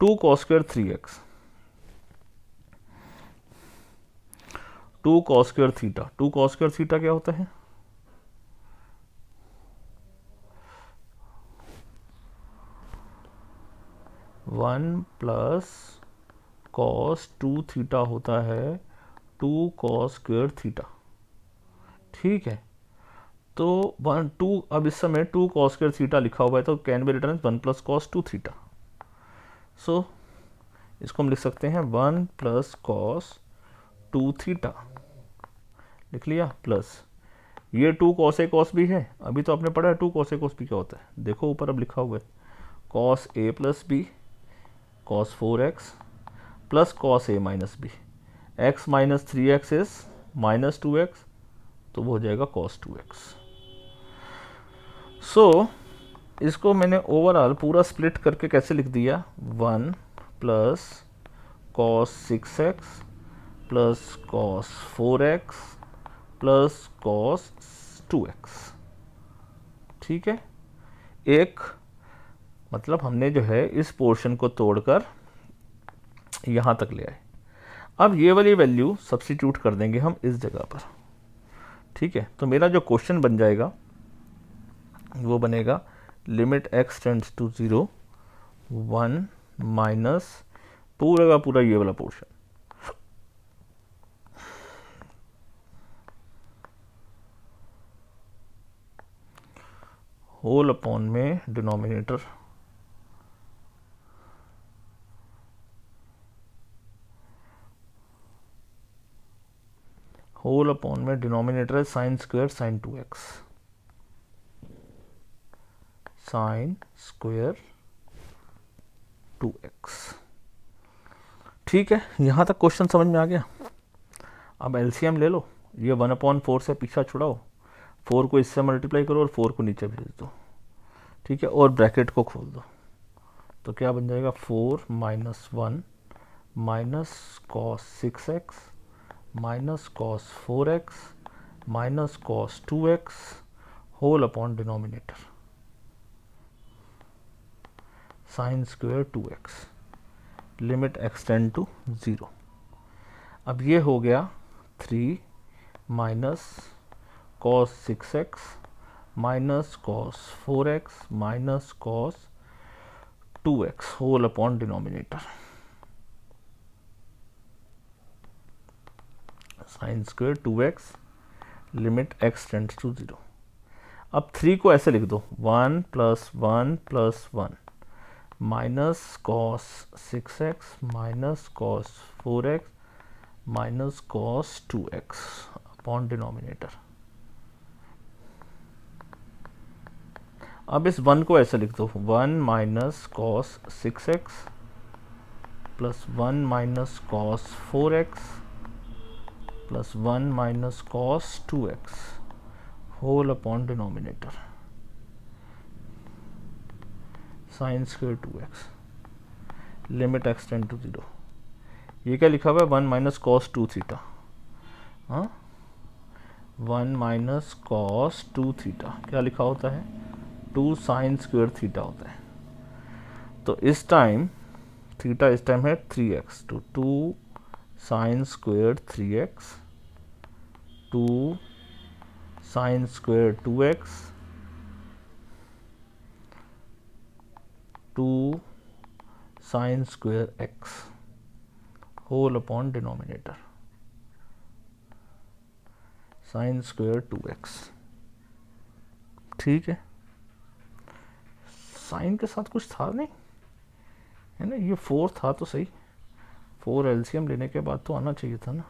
2 cos square 3x, 2 cos square theta, 2 cos square theta क्या होता है, वन प्लस cos 2 थीटा होता है 2 cos स्क्वायर थीटा। ठीक है, तो 2, अब इस समय 2 cos स्क्वायर थीटा लिखा हुआ है, तो can be return 1 plus cos 2 theta. So इसको हम लिख सकते हैं 1 प्लस cos 2 थीटा, लिख लिया, प्लस ये 2 cos a cos b है, अभी तो आपने पढ़ा है 2 cos a cos b क्या होता है, देखो ऊपर अब लिखा हुआ है cos a plus b cos 4x plus cos a minus b, x minus 3x is minus 2x, तो वो हो जाएगा cos 2x। सो इसको मैंने ओवरऑल पूरा स्प्लिट करके कैसे लिख दिया, 1 plus cos 6x plus cos 4x plus cos 2x। ठीक है, एक मतलब हमने जो है इस पोर्शन को तोड़कर यहाँ तक ले आए। अब ये वाली वैल्यू सब्स्टिट्यूट कर देंगे हम इस जगह पर। ठीक है, तो मेरा जो क्वेश्चन बन जाएगा वो बनेगा limit x tends to 0 1 minus पूरा का पूरा ये वाला पोर्शन, होल अपॉन में डिनोमिनेटर है sine square sine 2x, sine square 2x। ठीक है, यहाँ तक क्वेश्चन समझ में आ गया। अब एलसीएम ले लो, ये 1/4 से पीछा छुड़ाओ, 4 को इससे मल्टीप्लाई करो और 4 को नीचे भेज दो। ठीक है, और ब्रैकेट को खोल दो, तो क्या बन जाएगा 4 minus 1 minus cos 6x minus cos 4x minus cos 2x whole upon denominator sine square 2x, limit x tend to 0। अब ये हो गया 3 minus cos 6x minus cos 4x minus cos 2x whole upon denominator sine square 2x, limit x tends to 0। अब 3 को ऐसे लिख दो 1 plus 1 plus 1, minus cos 6x minus cos 4x minus cos 2x upon denominator. अब इस 1 को ऐसे लिख दो, 1 minus cos 6x plus 1 minus cos 4x plus 1 minus cos 2x whole upon denominator sine square 2x limit x tend to 0। ये क्या लिखा हुआ है, 1 माइनस कॉस 2 थीटा, हाँ 1 माइनस कॉस 2 थीटा क्या लिखा होता है, 2 साइन स्क्वायर थीटा होता है। तो इस टाइम थीटा इस टाइम है 3x, तो 2 sine square 3x 2 sine square 2x 2 sine square x whole upon denominator sine square 2x। ठीक है, साइन के साथ कुछ था नहीं है ना, ये 4 था तो सही, 4 एलसीएम लेने के बाद तो आना चाहिए था ना।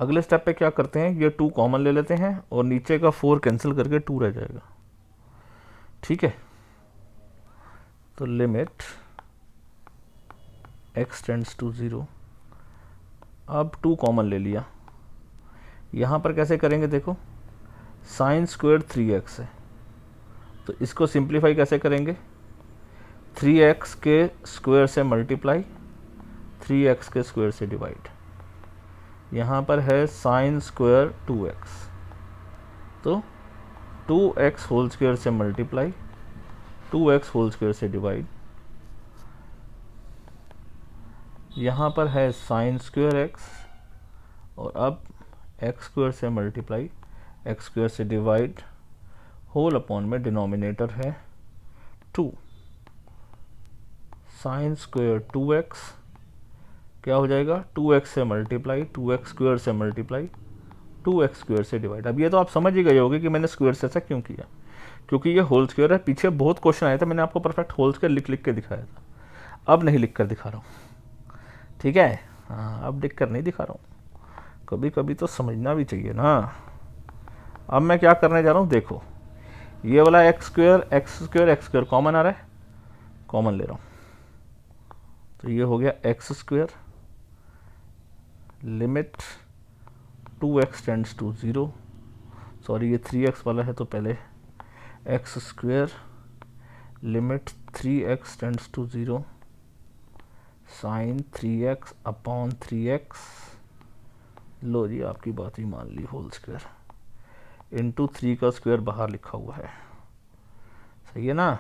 अगले स्टेप पे क्या करते हैं, ये 2 कॉमन ले लेते हैं और नीचे का 4 कैंसिल करके 2 रह जाएगा। ठीक है, तो लिमिट x टेंड्स टू 0। अब 2 कॉमन ले लिया, यहाँ पर कैसे करेंगे देखो, साइन स्क्वायर 3x है तो इसको सिंप्लीफाई कैसे करेंगे, 3x के स्क्वायर से मल्टीप्लाई 3x के स्क्वायर से डिवाइड। यहाँ पर है साइन स्क्वायर 2x तो 2x होल स्क्वायर से मल्टीप्लाई 2x होल स्क्वायर से डिवाइड। यहाँ पर है साइन स्क्वायर x और अब x स्क्वायर से मल्टीप्लाई x स्क्वायर से डिवाइड होल अपॉन में डिनोमिनेटर है 2 साइन स्क्वायर 2x क्या हो जाएगा, 2x से मल्टीप्लाई 2x स्क्वायर से मल्टीप्लाई 2x स्क्वायर से डिवाइड। अब ये तो आप समझ ही गए होगे कि मैंने स्क्वायर से ऐसा क्यों किया, क्योंकि ये होल स्क्वायर है। पीछे बहुत क्वेश्चन आए थे, मैंने आपको परफेक्ट होल स्क्वायर लिख लिख के दिखाया था, अब नहीं लिख कर दिखा रहा हूँ। ठीक है, हाँ अब लिख कर नहीं दिखा रहा हूँ, कभी कभी तो समझना भी चाहिए ना। अब मैं क्या करने जा रहा हूँ, देखो ये वाला एक्स स्क्वायर कॉमन आ रहा है, कॉमन ले रहा हूँ तो ये हो गया x square limit 2x tends to 0, sorry ये 3x वाला है तो पहले x square limit 3x tends to 0 sine 3x upon 3x, लो जी आपकी बात ही मान ली, होल स्क्वायर इंटू 3 का स्क्वायर बाहर लिखा हुआ है, सही है ना,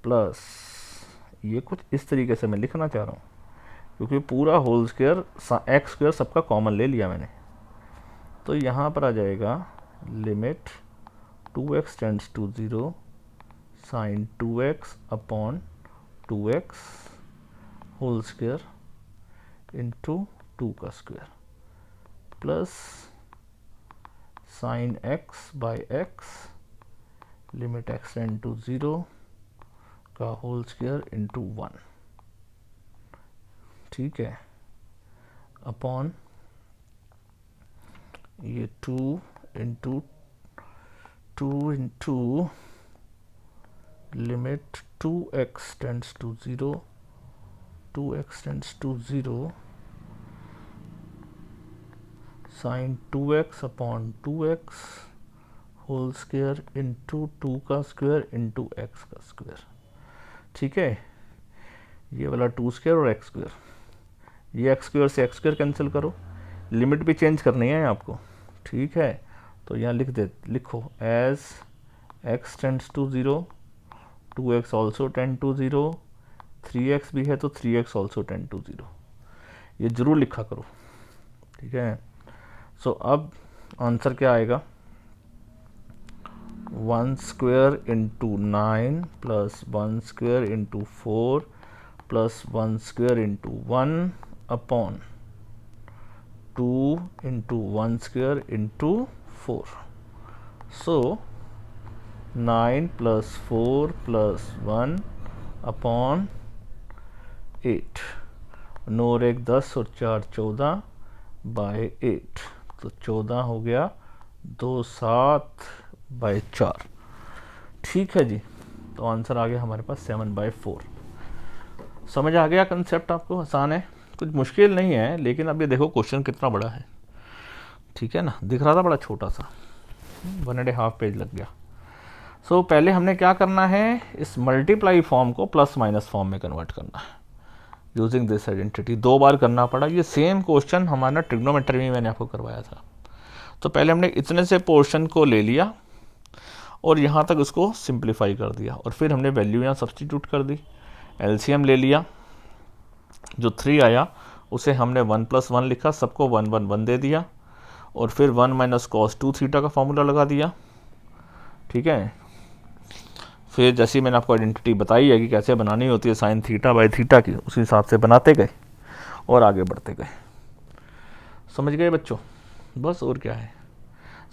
प्लस ये कुछ इस तरीके से मैं लिखना चाह रहा हूँ क्योंकि पूरा होल स्क्वायर एक्स स्क्वायर सबका कॉमन ले लिया मैंने। तो यहाँ पर आ जाएगा limit 2x tends to 0 sine 2x upon 2x whole square into 2 का square plus sine x by x limit x tend to 0 का होल स्क्वायर इंटू 1। ठीक है, अपॉन ये 2 into limit 2x tends to 0 2x tends to 0 sine 2x upon 2x whole square into 2 का square into x का square. ठीक है, ये वाला 2 स्क्वायर और x स्क्वायर, ये x स्क्वायर से x स्क्वायर कैंसिल करो, लिमिट भी चेंज करनी है आपको। ठीक है, तो यहाँ लिखो as x tends to 0 2x also tend to 0 3x भी है तो 3x ऑल्सो टेंड टू 0, ये जरूर लिखा करो। ठीक है, सो अब आंसर क्या आएगा, 1 square into 9 plus 1 square into 4 plus 1 square into 1 upon 2 into 1 square into 4. सो 9 प्लस 4 प्लस 1 अपॉन 8. 9 और 1 10 और 4 14 बाय 8. तो 14 हो गया 2 7 बाय 4. ठीक है जी. तो आंसर आ गया हमारे पास 7/4. समझ आ गया कंसेप्ट आपको? आसान है, कुछ मुश्किल नहीं है. लेकिन अब ये देखो क्वेश्चन कितना बड़ा है. ठीक है ना, दिख रहा था बड़ा छोटा सा, 1.5 पेज लग गया. सो पहले हमने क्या करना है, इस मल्टीप्लाई फॉर्म को प्लस माइनस फॉर्म में कन्वर्ट करना है यूजिंग दिस आइडेंटिटी. 2 बार करना पड़ा. ये सेम क्वेश्चन हमारा ट्रिग्नोमेट्री में मैंने आपको करवाया था. तो पहले हमने इतने से पोर्शन को ले लिया और यहाँ तक उसको सिंप्लीफाई कर दिया और फिर हमने वैल्यू यहाँ सब्सटीट्यूट कर दी. एलसीएम ले लिया, जो 3 आया उसे हमने 1 + 1 लिखा, सबको 1 1 1 दे दिया और फिर 1 - cos 2 थीटा का फॉर्मूला लगा दिया. ठीक है. फिर जैसे मैंने आपको आइडेंटिटी बताई है कि कैसे बनानी होती है साइन θ/θ की, उसी हिसाब से बनाते गए और आगे बढ़ते गए. समझ गए बच्चों? बस और क्या है.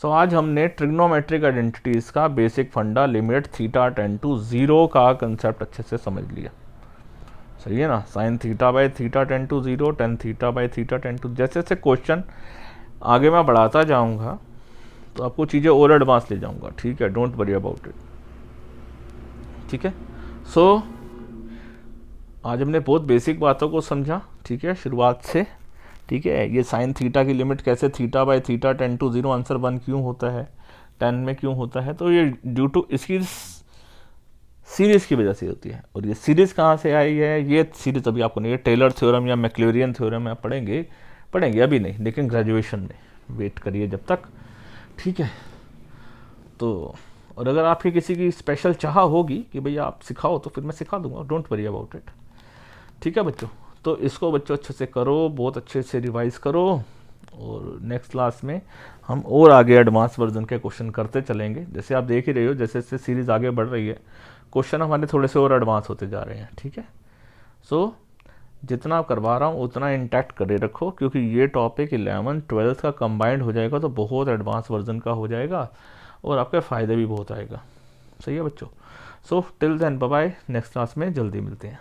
सो आज हमने ट्रिग्नोमेट्रिक आइडेंटिटीज़ का बेसिक फंडा लिमिट θ टेंड टू 0 का कंसेप्ट अच्छे से समझ लिया. सही है ना. Sine θ/θ tend to 0, tan θ/θ tend to. जैसे जैसे क्वेश्चन आगे मैं बढ़ाता जाऊंगा तो आपको चीज़ें और एडवांस ले जाऊंगा. ठीक है, डोंट वरी अबाउट इट. ठीक है. सो आज हमने बहुत बेसिक बातों को समझा. ठीक है, शुरुआत से. ठीक है, ये साइन थीटा की लिमिट कैसे θ/θ टेंड टू 0 आंसर 1 क्यों होता है, 10 में क्यों होता है, तो ये ड्यू टू इसकी सीरीज़ की वजह से होती है. और ये सीरीज़ कहाँ से आई है, ये सीरीज़ अभी आपको नहीं, टेलर थ्योरम या मैक्लॉरिन थ्योरम आप पढ़ेंगे अभी नहीं, लेकिन ग्रेजुएशन में. वेट करिए जब तक. ठीक है. तो और अगर आपकी किसी की स्पेशल चाह होगी कि भैया आप सिखाओ तो फिर मैं सिखा दूंगा. Don't worry about it. ठीक है बच्चों. तो इसको बच्चों अच्छे से करो, बहुत अच्छे से रिवाइज करो और नेक्स्ट क्लास में हम और आगे एडवांस वर्जन के क्वेश्चन करते चलेंगे. जैसे आप देख ही रहे हो, जैसे जैसे सीरीज़ आगे बढ़ रही है क्वेश्चन हमारे थोड़े से और एडवांस होते जा रहे हैं. ठीक है. सो जितना आप करवा रहा हूँ उतना इंटैक्ट करे रखो, क्योंकि ये टॉपिक 11th 12th का कंबाइंड हो जाएगा तो बहुत एडवांस वर्जन का हो जाएगा और आपके फ़ायदे भी बहुत आएगा. सही है बच्चों. So till then bye bye. Next class में जल्दी मिलते हैं.